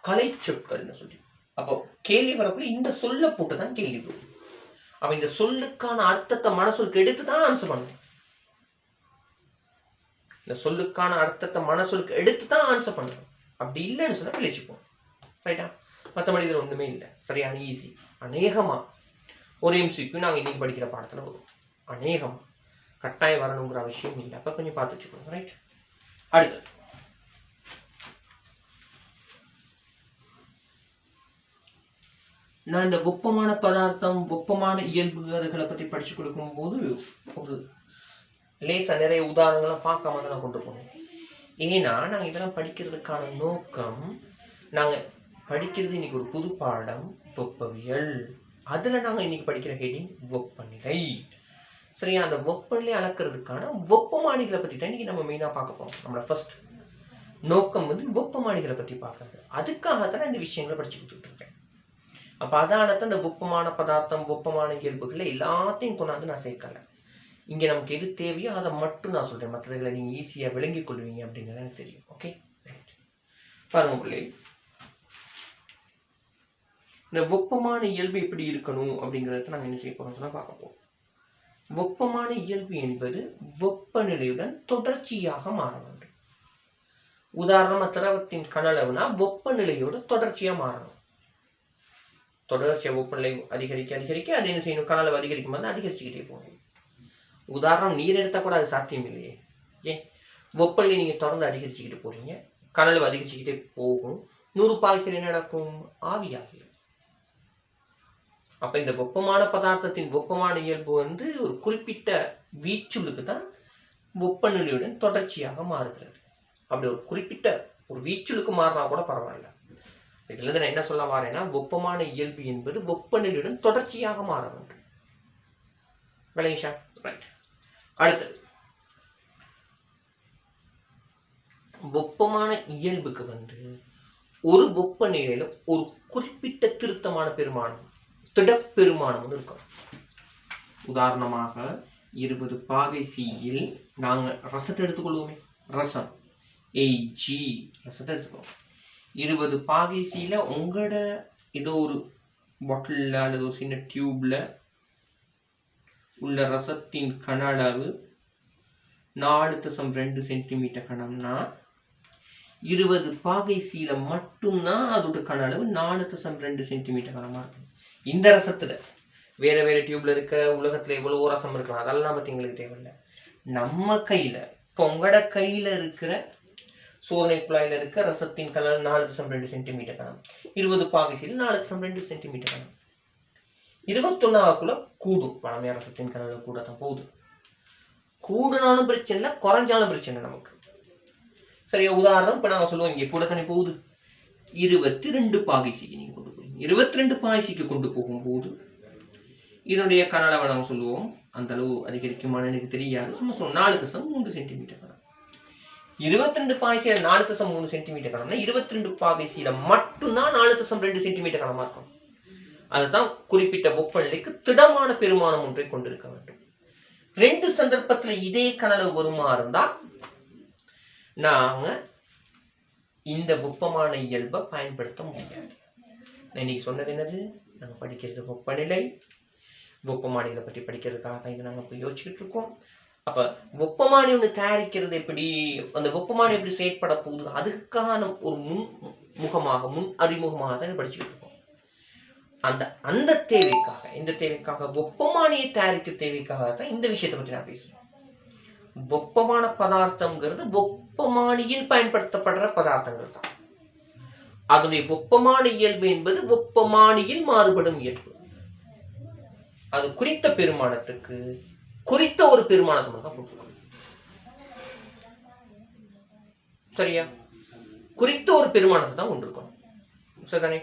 Speaker 1: கலை சொற்கள்னு சொல்லி, அப்போ கேள்வி வரக்குள்ள இந்த சொல்ல போட்டுதான் கேள்வி வரும். அப்ப இந்த சொல்லுக்கான அர்த்தத்தை மனசொலுக்கு எடுத்துதான் ஆன்சர் பண்ணணும். இந்த சொல்லுக்கான அர்த்தத்தை மனசொலுக்கு எடுத்துதான் ஆன்சர் பண்ணணும். அப்படி இல்லைன்னு சொன்னா விளைச்சுப்போம். ரைட்டா? மற்றபடி இது ஒண்ணுமே இல்லை. சரியான ஈஸி. அநேகமா ஒரு எம்சிக்கு நாங்க இன்னைக்கு படிக்கிற பாடத்துல வரும். அநேகமா கட்டாயம் வரணுங்கிற அவசியம் இல்லை. அப்ப கொஞ்சம் பார்த்து வச்சுக்கோங்க. ரைட்? அடுத்தது நான் இந்த வெப்பமான பதார்த்தம், வெப்பமான இயல்பு அதுகளை பற்றி படிச்சு கொடுக்கும் போது ஒரு லேசா நிறைய உதாரணங்களை பார்க்காம தான் நான் கொண்டு போனேன். ஏன்னா நாங்கள் இதெல்லாம் படிக்கிறதுக்கான நோக்கம், நாங்கள் படிக்கிறது இன்னைக்கு ஒரு புது பாடம் வெப்பவியல். அதுல நாங்கள் இன்னைக்கு படிக்கிற ஹெடிங் வெப்பநிலை. சரியா? அந்த வெப்பநிலை அளக்கிறதுக்கான வெப்பமானிகளை பற்றி தான் இன்னைக்கு நம்ம மெயினாக பார்க்க போறோம். நம்மளோட ஃபர்ஸ்ட் நோக்கம் வெப்பமானிகளை பற்றி பார்க்கறது. அதுக்காகத்தான் இந்த விஷயங்களை படிச்சு கொடுத்துட்டு இருக்கேன். அப்ப அதானத்தான் இந்த வெப்பமான பதார்த்தம், வெப்பமான இயல்புகளை எல்லாத்தையும் கொண்டாந்து நான் சேர்க்கல. இங்க நமக்கு எது தேவையோ அதை மட்டும் நான் சொல்றேன். மற்றதுகளை நீங்க ஈஸியா விளங்கிக் கொள்வீங்க அப்படிங்கிறது எனக்கு தெரியும். ஓகே, பாருங்க பிள்ளை, இந்த வெப்பமான இயல்பு எப்படி இருக்கணும் அப்படிங்கறத நாங்க என்ன செய்ய போறோம் பார்க்க போறோம். வெப்பமான இயல்பு என்பது வெப்பநிலையுடன் தொடர்ச்சியாக மாற வேண்டும். உதாரணமா திரவத்தின் கனளவுனா வெப்பநிலையோட தொடர்ச்சியா மாறணும். தொடர்ச்சியா வெப்பநிலை அதிகரிக்க அதிகரிக்க அது என்ன செய்யணும், கனளவு அதிகரிக்கும் போது அதிகரிச்சுக்கிட்டே போகணும். உதாரணம், நீர் எடுத்தா கூட அது சாத்தியம் இல்லையே. ஏன், வெப்பநிலை நீங்க தொடர்ந்து அதிகரிச்சுக்கிட்டு போறீங்க, கனளவு அதிகரிச்சுக்கிட்டே போகும். 100 பாய்ச்சல் என்ன நடக்கும், ஆவியாகிடும். அப்ப இந்த வெப்பமான பதார்த்தத்தின் வெப்பமான இயல்பு ஒரு குறிப்பிட்ட வீச்சுளுக்கு தான் வெப்பநிலையுடன் தொடர்ச்சியாக மாறுகிறது. அப்படி ஒரு குறிப்பிட்ட ஒரு வீச்சுளுக்கு மாறினா கூட பரவாயில்ல. இதுல இருந்து நான் என்ன சொல்ல வரேன்னா, வெப்பமான இயல்பு என்பது வெப்பநிலையுடன் தொடர்ச்சியாக மாற வேண்டும். விளங்கிச்சா? ரைட். அடுத்து, வெப்பமான இயல்புக்கு ஒரு வெப்பநிலையில ஒரு குறிப்பிட்ட திருத்தமான பெருமானம், திடப்பெருமானம் இருக்கும். உதாரணமாக 20 பாகை சியில் நாங்க ரசத்தை எடுத்துக்கொள்வோமே, ரசம் Ag ரசத்தை எடுத்துக்கோம். 20 பாகை சியில உங்களோட ஏதோ ஒரு பாட்டில் அல்லது ஒரு சின்ன டியூப்ல உள்ள ரசத்தின் கன அளவு 4.2 சென்டிமீட்டர் கனம்னா 20 பாகை சியில மட்டும்தான் அதோட கன அளவு 4.2 சென்டிமீட்டர் கனமா இருக்கும். இந்த ரசத்துல வேற வேற டியூப்ல இருக்க உலகத்துல எவ்வளவு ரசம் இருக்கலாம், அதெல்லாம் பத்தி எங்களுக்கு தேவையில்லை. நம்ம கையில, இப்போ உங்களோட கையில இருக்கிற சோதனை குழாயில இருக்க ரசத்தின் கலர் 4.2 சென்டிமீட்டர் கனம், 20 பாகை சியில் 4.2 சென்டிமீட்டர் கனம். 21ஆக்குள்ள கூடும். பழமையான ரசத்தின் கலர் கூட தான் போகுது. கூடுனாலும் பிரச்சனை இல்லை, குறைஞ்சாலும் பிரச்சனை நமக்கு. சரியா? உதாரணம், இப்ப நாங்க சொல்லுவோம் இங்க கூட தானே போகுது, 22 பாகை சிக்கு நீங்க கொண்டு போய் 22 பாகை சிக்கு கொண்டு போகும்போது இதனுடைய கன அளவை நாங்க சொல்லுவோம். அந்த அளவு அதிகரிக்குமான்னு எனக்கு தெரியாது, சும்மா சொல்லுவோம் 4.3 சென்டிமீட்டர் கனம். 22 பாகை சில 4.3 சென்டிமீட்டர் கனம்னா 22 பாகை சில மட்டும்தான் 4.2 சென்டிமீட்டர் கனமா இருக்கும். அதுதான் குறிப்பிட்ட வெப்பநிலைக்கு திடமான பெருமானம் ஒன்றை கொண்டிருக்க வேண்டும். 2 சந்தர்ப்பத்துல இதே கனளவு வருமா இருந்தா நாங்க இந்த வெப்பமான இயல்பை பயன்படுத்த முடியாது. இன்னைக்கு சொன்னது என்னது? நாங்கள் படிக்கிறது வெப்பநிலை, வெப்பமானிகளை பற்றி படிக்கிறதுக்காக தான் இதை நாங்கள் போய் யோசிச்சுட்டு இருக்கோம். அப்போ வெப்பமானி ஒன்று தயாரிக்கிறது எப்படி, அந்த வெப்பமானி எப்படி செயற்பட போகுது, அதுக்கான ஒரு முன் அறிமுகமாக தான் படிச்சுக்கிட்டு இருக்கோம். அந்த தேவைக்காக, இந்த தேவைக்காக வெப்பமானியை தயாரிக்க தேவைக்காக தான் இந்த விஷயத்தை பற்றி நான் பேசுறேன். வெப்பமான பதார்த்தம்ங்கிறது வெப்பமானியில் பயன்படுத்தப்படுற பதார்த்தங்கள் தான். அதனுடைய வெப்பமான இயல்பு என்பது வெப்பமானியில் மாறுபடும் இயல்பு. அது குறித்த பெருமானத்துக்கு குறித்த ஒரு பெருமானத்தை தான் கொடுக்கணும். சரியா? குறித்த ஒரு பெருமானத்தை தான் கொண்டிருக்கணும். சரிதானே?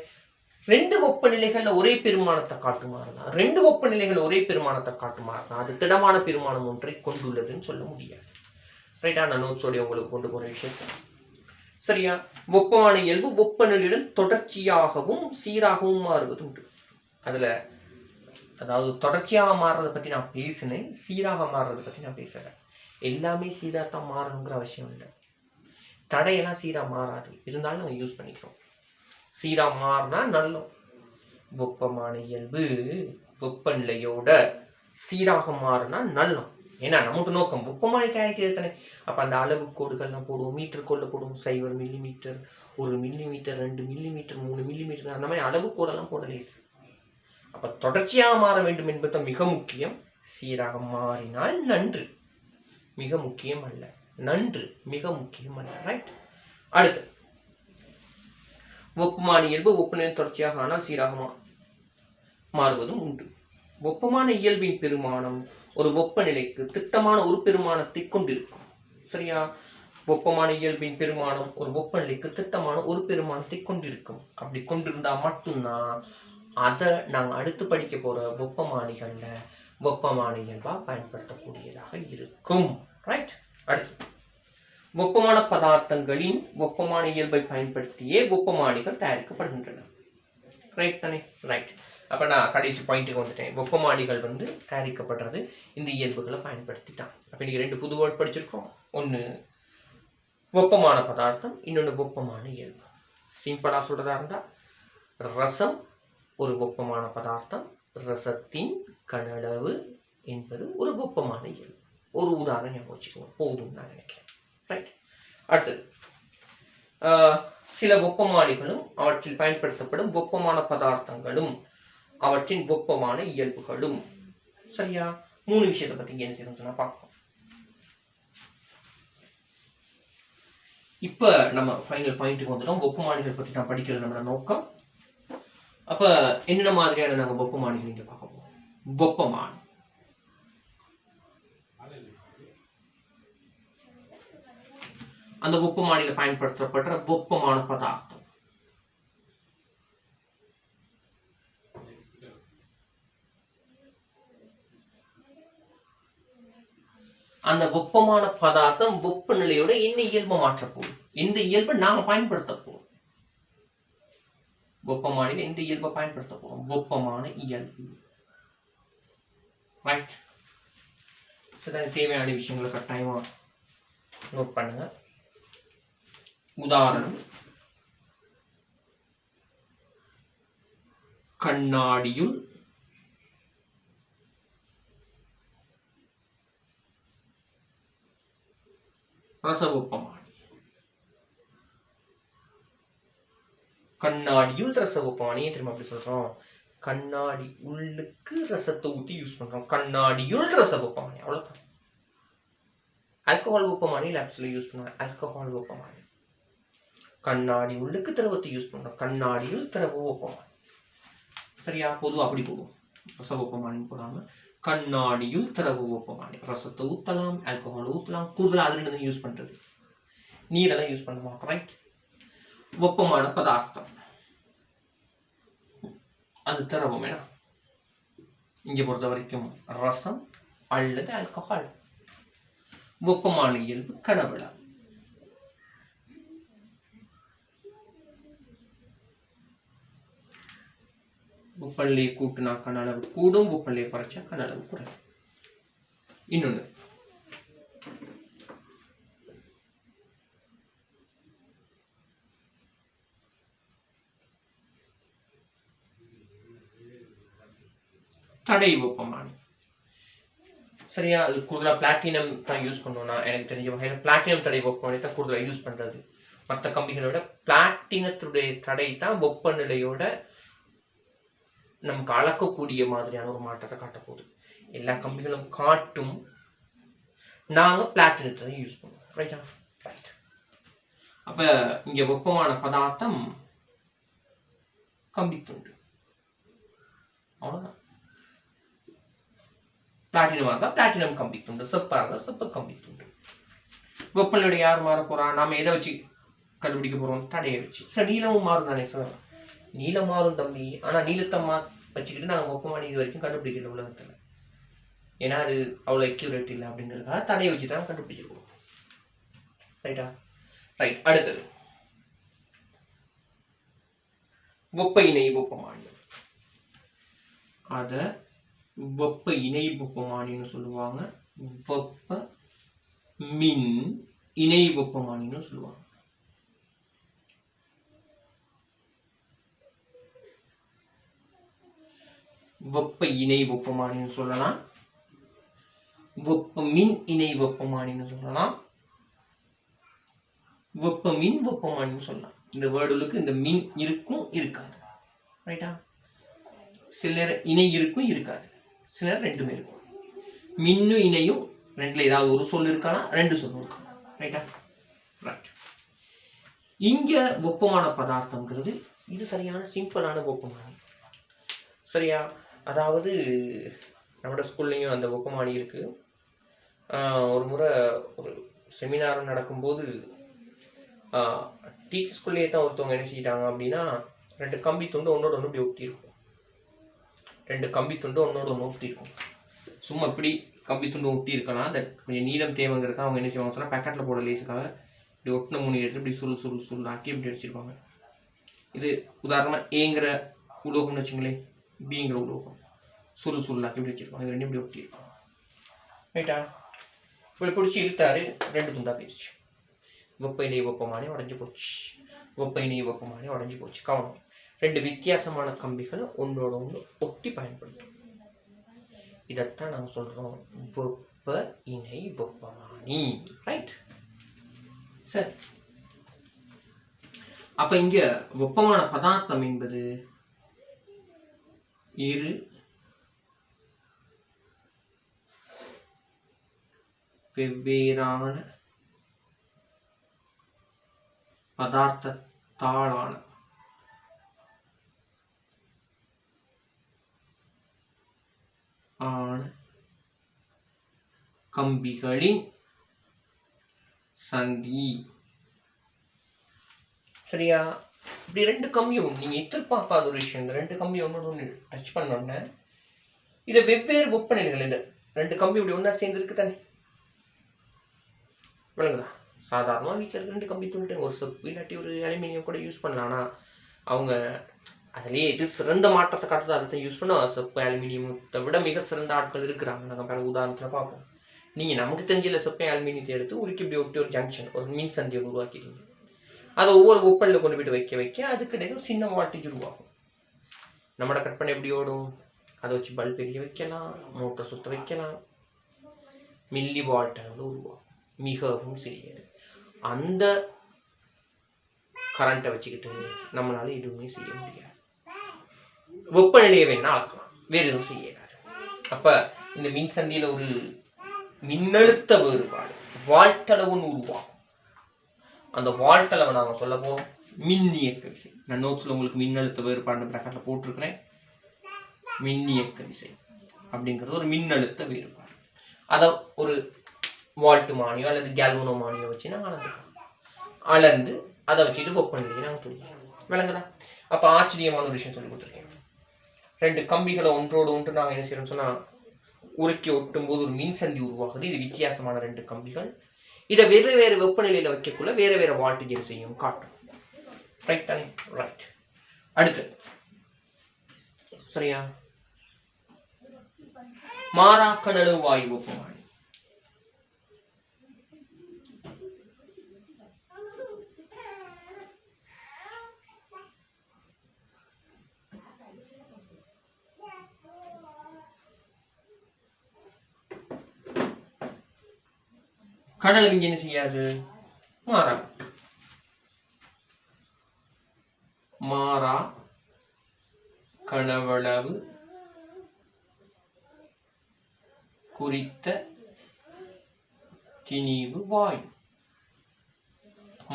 Speaker 1: ரெண்டு வெப்பநிலைகள்ல ஒரே பெருமானத்தை காட்டுமாறுதான், ரெண்டு வெப்பநிலைகள் ஒரே பெருமானத்தை காட்டுமாறுதான் அது திடமான பெருமானம் ஒன்றை கொண்டுள்ளதுன்னு சொல்ல முடியாது. ரைட்டா? நான் நோட்ஸோட உங்களுக்கு கொண்டு போற விஷயத்த. சரியா? வெப்பமான இயல்பு வெப்பநிலையுடன் தொடர்ச்சியாகவும் சீராகவும் மாறுவது உண்டு. அதுல அதாவது தொடர்ச்சியாக மாறுறதை பத்தி நான் பேசினேன், சீராக மாறுறதை பத்தி நான் பேசுறேன். எல்லாமே சீரா தான் மாறணுங்கிற அவசியம் இல்லை. தடையெல்லாம் சீரா மாறாது, இருந்தாலும் நம்ம யூஸ் பண்ணிக்கிறோம். சீரா மாறினா நல்லோம். வெப்பமான இயல்பு வெப்பநிலையோட சீராக மாறினா நல்லோம். ஏன்னா நமக்கு நோக்கம் வெப்பமான தயாரிக்கிறது தானே. அப்ப அந்த அளவு கோடுகள்லாம் போடுவோம், மீட்டர் கோடில் போடுவோம். 0 மில்லிமீட்டர், 1 மில்லிமீட்டர், 2 மில்லிமீட்டர், 3 மில்லிமீட்டர், அந்த மாதிரி அளவு கோடெல்லாம் போடலே. அப்ப தொடர்ச்சியாக மாற வேண்டும் என்பது மிக முக்கியம். சீராக மாறினால் நன்று, மிக முக்கியம் அல்ல. நன்று, மிக முக்கியம் அல்ல. ரைட்? அடுத்து வெப்பமான இயல்பு வெப்பநிலை தொடர்ச்சியாக ஆனால் சீராக மாறுவதும் உண்டு. வெப்பமான இயல்பின் பெருமானம் ஒரு வெப்பநிலைக்கு திட்டமான ஒரு பெருமானத்தை கொண்டிருக்கும். சரியா? வெப்பமான இயல்பின் பெருமானம் ஒரு வெப்பநிலைக்கு திட்டமான ஒரு பெருமானத்தை கொண்டிருக்கும். அப்படி கொண்டிருந்தா மட்டும்தான் அதை நாங்கள் அடுத்து படிக்க போற வெப்பமானிகள்ல வெப்பமான இயல்பா பயன்படுத்தக்கூடியதாக இருக்கும். ரைட்? அடுத்து வெப்பமான பதார்த்தங்களின் வெப்பமான இயல்பை பயன்படுத்தியே வெப்பமானிகள் தயாரிக்கப்படுகின்றன. ரைட் தானே? ரைட். அப்ப நான் கடைசி பாயிண்ட்டுக்கு வந்துட்டேன். வெப்பமானிகள் தயாரிக்கப்படுறது இந்த இயல்புகளை பயன்படுத்தி தான். அப்ப நீங்க 2 புது வேர்ட் படிச்சிருக்கோம். ஒன்று வெப்பமான பதார்த்தம், இன்னொன்று வெப்பமான இயல்பு. சிம்பிளா சொல்றதா இருந்தா ரசம் ஒரு வெப்பமான பதார்த்தம், ரசத்தின் கனளவு என்பது ஒரு வெப்பமான இயல்பு. ஒரு உதாரணம் ஞாபகம் வச்சுக்கோங்க, போதும் நான் நினைக்கிறேன். ரைட்? அடுத்தது சில வெப்பமானிகளும் அவற்றில் பயன்படுத்தப்படும் வெப்பமான பதார்த்தங்களும் அவற்றின் வெப்பமான இயல்புகளும். சரியா? 3 விஷயத்தை பத்தி என்ன செய்யணும்னு பார்ப்போம். இப்ப நம்ம ஃபைனல் பாயிண்ட்டுக்கு வந்துட்டோம். வெப்பமானிகள் பத்தி நான் படிக்கிறது நம்மளோட நோக்கம். அப்ப என்ன மாதிரியான நாங்க வெப்பமானிகள் இங்க பார்க்க போறோம். வெப்பமானி அந்த வெப்பமானியில் பயன்படுத்தப்படுற வெப்பமான பதார்த்தம். அந்த வெப்பமான பதார்த்தம் வெப்பநிலையோட என்ன இயல்பை மாற்ற போகுது, எந்த இயல்பை நாம பயன்படுத்த போறோம். வெப்பமானியில் எந்த இயல்பை பயன்படுத்த போறோம்? வெப்பமான இயல்பு. ரைட்? தேவையான விஷயங்களை கட்டாயமா நோட் பண்ணுங்க. உதாரணம், கண்ணாடியுள் ரசவெப்பமானி. கண்ணாடியுள் ரசவெப்பமானி திரும்ப அப்படி சொல்றோம். கண்ணாடி உள்ளுக்கு ரசத்தை ஊற்றி யூஸ் பண்றோம். கண்ணாடியுள் ரசவெப்பமானி, அவ்வளவுதான். ஆல்கஹால் வெப்பமானி லேப்ஸ்ல யூஸ் பண்ணுவாங்க. ஆல்கஹால் வெப்பமானி. கண்ணாடி உள்ளுக்கு திரவத்தை யூஸ் பண்றோம். கண்ணாடியுள் திரவ வெப்பமானி. சரியா? பொதுவாக அப்படி போடுவோம், ரச வெப்பமானி போடாம கண்ணாடியுள் திரவ வெப்பமானி. ரசத்தை ஊற்றலாம், ஆல்கஹால் ஊற்றலாம். கூடுதலாக அது 2 யூஸ் பண்றது, நீரெல்லாம் யூஸ் பண்ண மாட்டோம். ரைட்? வெப்பமான பதார்த்தம் அது திரவம். ஏன்னா இங்க பொறுத்த வரைக்கும் ரசம் அல்லது ஆல்கஹால். வெப்பமான இயல்பு கனவள. வெப்பநிலையை கூட்டினா கனளவு கூடும், வெப்பநிலையை குறைச்சா கனளவு குறையும். இன்னொன்று, தடை வெப்பமானி. சரியா? அது கூடுதலாக பிளாட்டினம் தான் யூஸ் பண்ணணும்னா எனக்கு தெரிஞ்ச வகையில் பிளாட்டினம் தடை வெப்பமானி தான் கூடுதலாக யூஸ் பண்ணுறது. மற்ற கம்பிகளோட பிளாட்டினத்துடைய தடை தான் வெப்பநிலையோட நமக்கு அளக்கக்கூடிய மாதிரியான ஒரு மாற்றத்தை காட்டப்போகுது. எல்லா கம்பிகளும் காட்டும், நாங்கள் பிளாட்டினத்தை தான் யூஸ் பண்ணுவோம். ரைட்டா? ரைட். அப்போ இங்கே வெப்பமான பதார்த்தம் கம்பித்துண்டு. அவ்வளோதான். பிளாட்டினமாக இருந்தால் பிளாட்டினம் கம்பித்துண்டு, செப்பாக இருந்தால் செப்பு கம்பித்துண்டு. வெப்பநிலை யார் மாற போறா? நாம எதை வச்சு கண்டுபிடிக்க போறோம்? தடையை வச்சு. சார் நீளமும் மாறும் தானே சார்? நீளம் மாறும் தம்பி. ஆனா நீளத்தை வச்சுக்கிட்டு நாங்கள் வெப்பமானி இது வரைக்கும் கண்டுபிடிக்கல உலகத்துல. ஏன்னா அது அவ்வளோ அக்யூரேட் இல்லை அப்படிங்கிறதுக்காக தடையை வச்சு தான் கண்டுபிடிச்சிருக்கோம். ரைட்டா? ரைட். அடுத்தது வெப்ப இணை வெப்பமானி. அத வெப்ப இணை வெப்பமானின்னு சொல்லுவாங்க. வெப்ப மின் இணை வெப்பமானின்னு சொல்லுவாங்க. வெப்ப இணை வெப்பமானின்னு சொல்லலாம், வெப்ப மின் இணை வெப்பமானின்னு சொல்லலாம், வெப்ப மின் வெப்பமானின்னு சொல்லலாம். இந்த வேர்டுகளுக்கு இந்த மின் இருக்கும் இருக்காது. ரைட்டா? சில நேரம் இணை இருக்கும் இருக்காது, சில நேரம் ரெண்டுமே இருக்கும். மின்னும் இணையும் ரெண்டுல ஏதாவது ஒரு சொல் இருக்கலாம், ரெண்டு சொல் இருக்கலாம். ரைட்டா? ரைட். இங்க வெப்பமான பதார்த்தம்ங்கிறது இது சரியான சிம்பிளான வெப்பமானி. சரியா? அதாவது நம்மளோட ஸ்கூல்லையும் அந்த வெப்பமானி இருக்கு. ஒரு முறை ஒரு செமினார் நடக்கும்போது டீச்சர் ஸ்கூல்லேயே தான் ஒருத்தவங்க என்ன செஞ்சிட்டாங்க அப்படின்னா, ரெண்டு கம்பி துண்டு ஒன்னோட ஒன்று இப்படி ஒட்டி இருக்கும். ரெண்டு கம்பி துண்டு ஒன்னோட ஒன்று ஒட்டி இருக்கும். சும்மா இப்படி கம்பி துண்டு ஒட்டி இருக்கலாம், அந்த கொஞ்சம் நீளம் தேவைங்கிறதுக்காக அவங்க என்ன செய்வாங்க சொன்னால் பேக்கெட்டில் போட லேஸுக்காக இப்படி ஒட்டின மூணு எடுத்து இப்படி சுருள் ஆக்கி இப்படி அடிச்சிருப்பாங்க. இது உதாரணமாக ஏங்கிற உலோகம்னு வச்சுங்களேன், பிங்கிற உலோகம் சுருள் ஆக்கி இப்படி வச்சிருப்பாங்க. இது ரெண்டும் இப்படி ஒட்டி இருக்கும். ரைட்டா? இப்படி பிடிச்சி இழுத்தாரு, ரெண்டு துண்டா போயிடுச்சு. வெப்ப இணை வெப்பமானி உடஞ்சி போச்சு. வெப்ப இணை வெப்பமானி உடஞ்சி போச்சு. கவனம், ரெண்டு வித்தியாசமான கம்பிகளை ஒன்றோட ஒன்று ஒட்டி பயன்படுத்தும். இதைத்தான் நாங்கள் சொல்றோம் வெப்ப இணை வெப்பமானி. ரைட்? சரி. அப்ப இங்க வெப்பமான பதார்த்தம் என்பது இரு வெவ்வேறான பதார்த்தத்தாலான கம்பிகளின் சந்தி. சரியா? இப்படி ரெண்டு கம்பியும் நீங்க எதிர்பார்க்காத ஒரு விஷயம், இந்த ரெண்டு கம்பியும் ஒன்று டச் பண்ணோன்னே இதை வெவ்வேறு வெப்பநிலைகள், இந்த ரெண்டு கம்பி இப்படி ஒன்றா சேர்ந்துருக்கு தானே, விளங்குதா? சாதாரணமாக வீட்டில் இருக்க ரெண்டு கம்பி துண்டு ஒரு செப்பு இல்லாட்டி ஒரு அலுமினியம் கூட யூஸ் பண்ணலாம். ஆனால் அவங்க அதுலேயே எது சிறந்த மாற்றத்தை காட்டுதோ அதை தான் யூஸ் பண்ணுவோம். செப்பு அலுமினியத்தை விட மிக சிறந்த ஆட்கள் இருக்கிறாங்க. நாங்கள் வேறு உதாரணத்தில் பார்ப்போம். நீங்கள் நமக்கு தெரிஞ்ச செப்பை அலுமினியத்தை எடுத்து உருக்கி இப்படி ஒட்டி ஒரு ஜங்ஷன், ஒரு மின் சந்தியை உருவாக்கிட்டீங்க. அதை ஒவ்வொரு வெப்பநிலையில் கொண்டு போய்ட்டு வைக்க அதுக்கு இடையில ஒரு சின்ன வால்டேஜ் உருவாகும். நம்மளோட கற்பனை எப்படி ஓடும்? அதை வச்சு பல்ப் எரிய வைக்கலாம், மோட்டர் சுத்த வைக்கலாம், மில்லி வால்ட் அளவில் உருவாகும், மிகவும் சிறியது. அந்த கரண்ட்டை வச்சுக்கிட்டு நம்மளால எதுவுமே செய்ய முடியாது. வெப்பநிலையை வேணா அளக்கலாம், வேறு எதுவும் செய்யாது. அப்ப இந்த மின் சந்தியில ஒரு மின்னழுத்த வேறுபாடு வால்ட்டளவுன்னு உருவாகும். அந்த வால்ட்டளவை நாங்கள் சொல்ல போறோம் மின் இயக்க விசை. நான் நோட்ஸ்ல உங்களுக்கு மின்னழுத்த வேறுபாடு பிராக்கெட்ல போட்டிருக்கிறேன். மின் இயக்க விசை அப்படிங்கிறது ஒரு மின்னழுத்த வேறுபாடு. அதை ஒரு வால்ட் மானியோ அல்லது கேல்வனோ மானியோ வச்சு நாங்கள் அளந்துக்கலாம். அளந்து அதை வச்சுட்டு வெப்பநிலையை நாங்கள் துணிக்கலாம். விளங்குதா? அப்போ ஆச்சரியமான ஒரு விஷயம் சொல்லி கொடுத்துருக்கேன். ரெண்டு கம்பிகளை ஒன்றோடு ஒன்று நாங்கள் என்ன செய்யறோம் சொன்னா உருக்கி ஒட்டும் போது ஒரு மின் சந்தி உருவாகுது. இது வித்தியாசமான ரெண்டு கம்பிகள். இதை வேறு வேறு வெப்பநிலையில வைக்கக்குள்ள வேற வேற வால்டேஜ் செய்யும் காட்டும். ரைட் தானே? ரைட். அடுத்து சரியா? மாறாக்கணு வாயு வெப்பமானி. கடல் இங்க என்ன செய்யாது, மாறா. மாறா கனவளவு குறித்த திணிவு வாயு.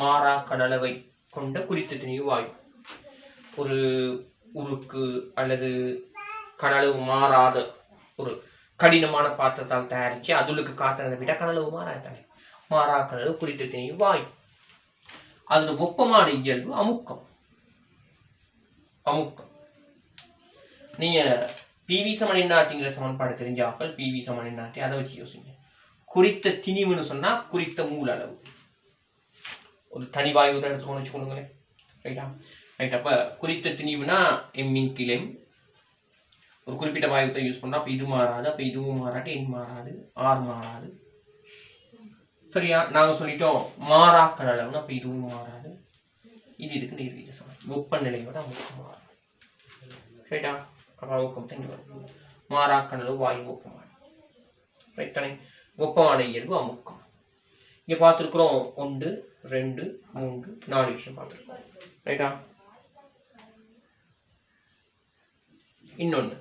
Speaker 1: மாறா கனளவை கொண்ட குறித்த திணிவு வாயு. ஒரு உருக்கு அல்லது கனளவு மாறாத ஒரு கடினமான பாத்திரத்தால் தயாரிச்சு அதுக்கு காத்திரதை விட கனளவு மாறாதானே. மாறா கனளவு குறித்த திணிவு வாயு. அதோட வெப்பமான இயல்பு அமுக்கம். அமுக்கம் நீங்க பிவி சமன் என்னாட்டிங்கிற சமன்பாடு தெரிஞ்சாக்கள் பிவி சமன் என்னாட்டி அதை வச்சு யோசிங்க. குறித்த திணிவுன்னு சொன்னா குறித்த மூல அளவு. ஒரு தனி வாயு எடுத்துக்கொண்டு வச்சுக்கொள்ளுங்களேன். ரைட்டா? ரைட். அப்ப குறித்த திணிவுனா எம்மின் கிளை. ஒரு குறிப்பிட்ட வாயுத்தை யூஸ் பண்ணா அப்ப இது மாறாது, அப்ப இதுவும் மாறாது, என் மாறாது, ஆர் மாறாது. சரியா? நாங்க சொல்லிட்டோம் மாறா கனளவுனா அப்ப இதுவும் மாறாது, இது இதுக்கு நேர்வீத சமன். வெப்பநிலையோட அமுக்கம் மாறும். ரைட்டா? அப்ப அமுக்கம் தங்கி வரும். மாறா கனளவு வாயு வெப்பமான. ரைட்டானே? வெப்பமான இயல்பு அமுக்கம். இங்க பார்த்திருக்கிறோம் 1 2 3 4 விஷயம் பார்த்திருக்கோம். ரைட்டா? இன்னொன்னு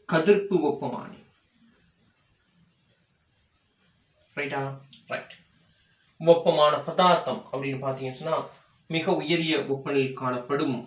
Speaker 1: கதிர்ப்பு வெப்பமானி. ரைட்டா? ரைட். வெப்பமான பதார்த்தம் அப்படின்னு பாத்தீங்கன்னா மிக உயரிய வெப்பநிலையில் காணப்படும்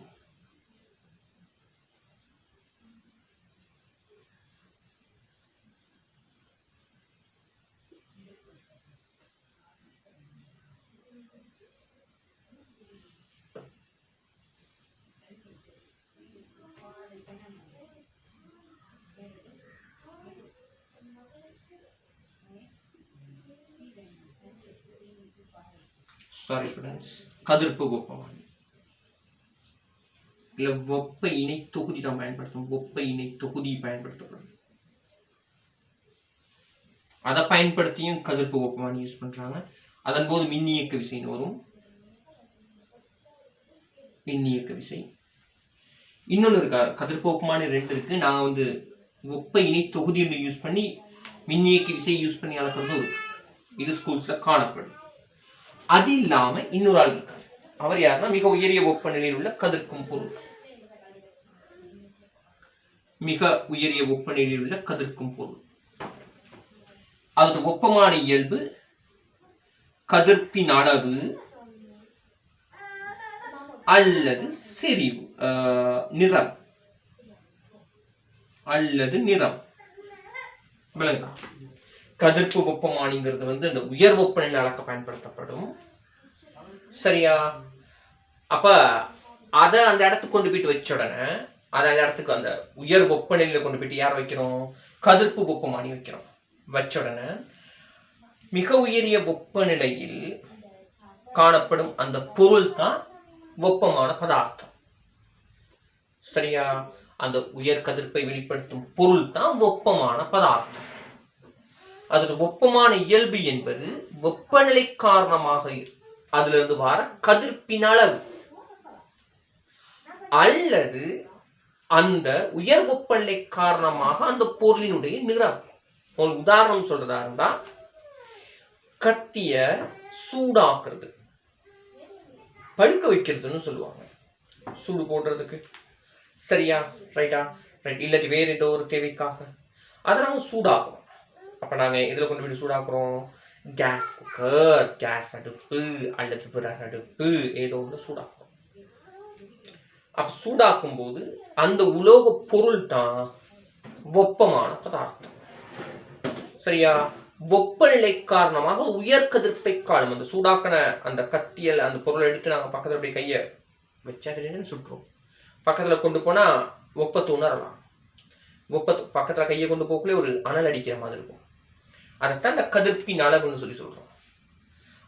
Speaker 1: கதிர்ப்பு வெப்பமானி. இல்ல வெப்ப இணை தொகுதி தான் பயன்படுத்தும். வெப்ப இணை தொகுதி பயன்படுத்தப்படும். அதை பயன்படுத்தியும் கதிர்ப்பு வெப்பமானி யூஸ் பண்றாங்க. அதன் போது மின்னியக்க விசைன்னு வரும். மின்னியக்க விசை. இன்னொன்னு இருக்கா, கதிர்ப்பு வெப்பமானி 2 இருக்கு. நான் வெப்ப இணை தொகுதி யூஸ் பண்ணி மின்னியக்க விசை யூஸ் பண்ணி அளக்கிறது இருக்கு. இது ஸ்கூல்ஸ்ல காணப்படும். அது இல்லாம இன்னொரு ஆள் இருக்காரு. அவர் யாருன்னா மிக உயரிய வெப்பநிலையில் உள்ள கதிர்க்கும் பொருள். மிக உயரிய வெப்பநிலையில் உள்ள கதிர்க்கும் பொருள். அதோட வெப்பமான இயல்பு கதிர்ப்பின் அளவு அல்லது செறிவு, நிறம் அல்லது நிறம். கதிர்ப்பு வெப்பமானிங்கிறது அந்த உயர் வெப்பநிலை அளக்க பயன்படுத்தப்படும். சரியா? அப்ப அத அந்த இடத்துக்கு கொண்டு போயிட்டு வச்ச உடனே அந்த இடத்துக்கு அந்த உயர் வெப்பநிலையில கொண்டு போயிட்டு யார் வைக்கிறோம்? கதிர்ப்பு வெப்பமானி வைக்கிறோம். வச்ச உடனே மிக உயரிய வெப்பநிலையில் காணப்படும் அந்த பொருள் தான் வெப்பமான பதார்த்தம். சரியா? அந்த உயர் கதிர்ப்பை வெளிப்படுத்தும் பொருள் தான் வெப்பமான பதார்த்தம். அதோட வெப்பமான இயல்பு என்பது வெப்பநிலை காரணமாக அதுல இருந்து வர கதிர்ப்பின் அளவு அல்லது அந்த உயர் வெப்பநிலை காரணமாக அந்த பொருளினுடைய நிறம். ஒரு உதாரணம் சொல்றதா இருந்தா கத்திய சூடாக்குறது, பழுக்க வைக்கிறதுன்னு சொல்லுவாங்க, சூடு போடுறதுக்கு. சரியா? ரைட்டா? ரைட். இல்லாட்டி வேற ஏதோ ஒரு தேவைக்காக அதை நாங்க சூடாக்குறோம். அப்ப நாங்க இதுல கொண்டு போய் சூடாக்குறோம், கேஸ் குக்கர், கேஸ் அடுப்பு அல்லது விறகு அடுப்பு, ஏதோ ஒன்று சூடாக்குறோம். அப்ப சூடாக்கும் போது அந்த உலோக பொருள் தான் வெப்பமான பதார்த்தம். சரியா? வெப்பநிலை காரணமாக உயர் கதிர்ப்பை காணும் அந்த சூடாக்கின அந்த கத்தியல் அந்த பொருளை எடுத்து நாங்க பக்கத்துல அப்படியே கைய வச்சா சுட்டுறோம். பக்கத்துல கொண்டு போனா வெப்பத்தை உணரலாம். பக்கத்துல கையை கொண்டு போக்குள்ளே ஒரு அனல் அடிக்கிற மாதிரி இருக்கும். அதைத்தான் இந்த கதிர்ப்பின் அளவுன்னு சொல்றோம்.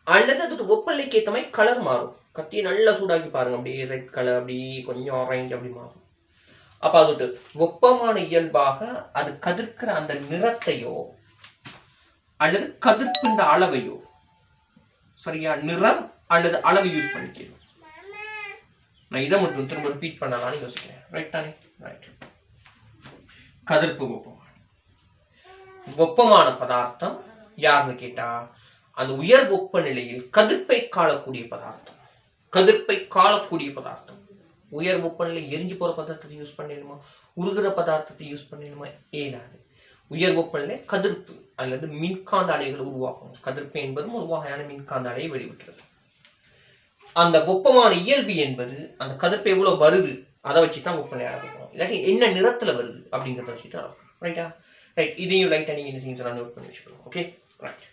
Speaker 1: அல்லது அது வெப்பநிலைக்கு ஏற்ற மாதிரி கலர் மாறும். கத்தியை நல்லா சூடாக்கி பாருங்க, அப்படியே ரெட் கலர், அப்படி கொஞ்சம் ஆரஞ்சு அப்படி மாறும். அப்ப அது வெப்பமான இயல்பாக அது கதிர்க்கிற அந்த நிறத்தையோ அல்லது கதிர்ப்பின் அளவையோ, சரியா, நிறம் அல்லது அளவு யூஸ் பண்ணிக்கணும். நான் இதை மட்டும் திரும்ப ரிப்பீட் பண்ணலாம்னு யோசிக்கிறேன். ரைட் தானே? ரைட். கதிர்ப்பு வெப்பமானி. வெப்பமான பதார்த்தம் யாருன்னு கேட்டா அந்த உயர் வெப்பநிலையில் கதிர்ப்பை காணக்கூடிய பதார்த்தம். கதிர்ப்பை காணக்கூடிய பதார்த்தம். உயர் வெப்பநிலை எரிஞ்சு போற பதார்த்தத்தை யூஸ் பண்ணிடுமா, உருகிற பதார்த்தத்தை யூஸ் பண்ணிடுமா? ஏனாது. உயர் வெப்பநிலை கதிர்ப்பு அல்லது மின்காந்த அலைகளை உருவாக்கும். கதிர்ப்பு என்பதும் ஒரு வகையான மின்காந்த அலையை வெளிவிட்டுறது. அந்த வெப்பமான இயல்பு என்பது அந்த கதிர்ப்பு எவ்வளவு வருது அதை வச்சுதான் வெப்பநிலை அளக்கணும். இல்லாட்டி என்ன நிறத்துல வருது அப்படிங்கிறத வச்சுட்டு அளக்கணும். ரைட்டா? ரைட். இதையும் லைட்டா நீங்க என்ன செய்ய நோட் பண்ணி வச்சுக்கணும். Okay, right.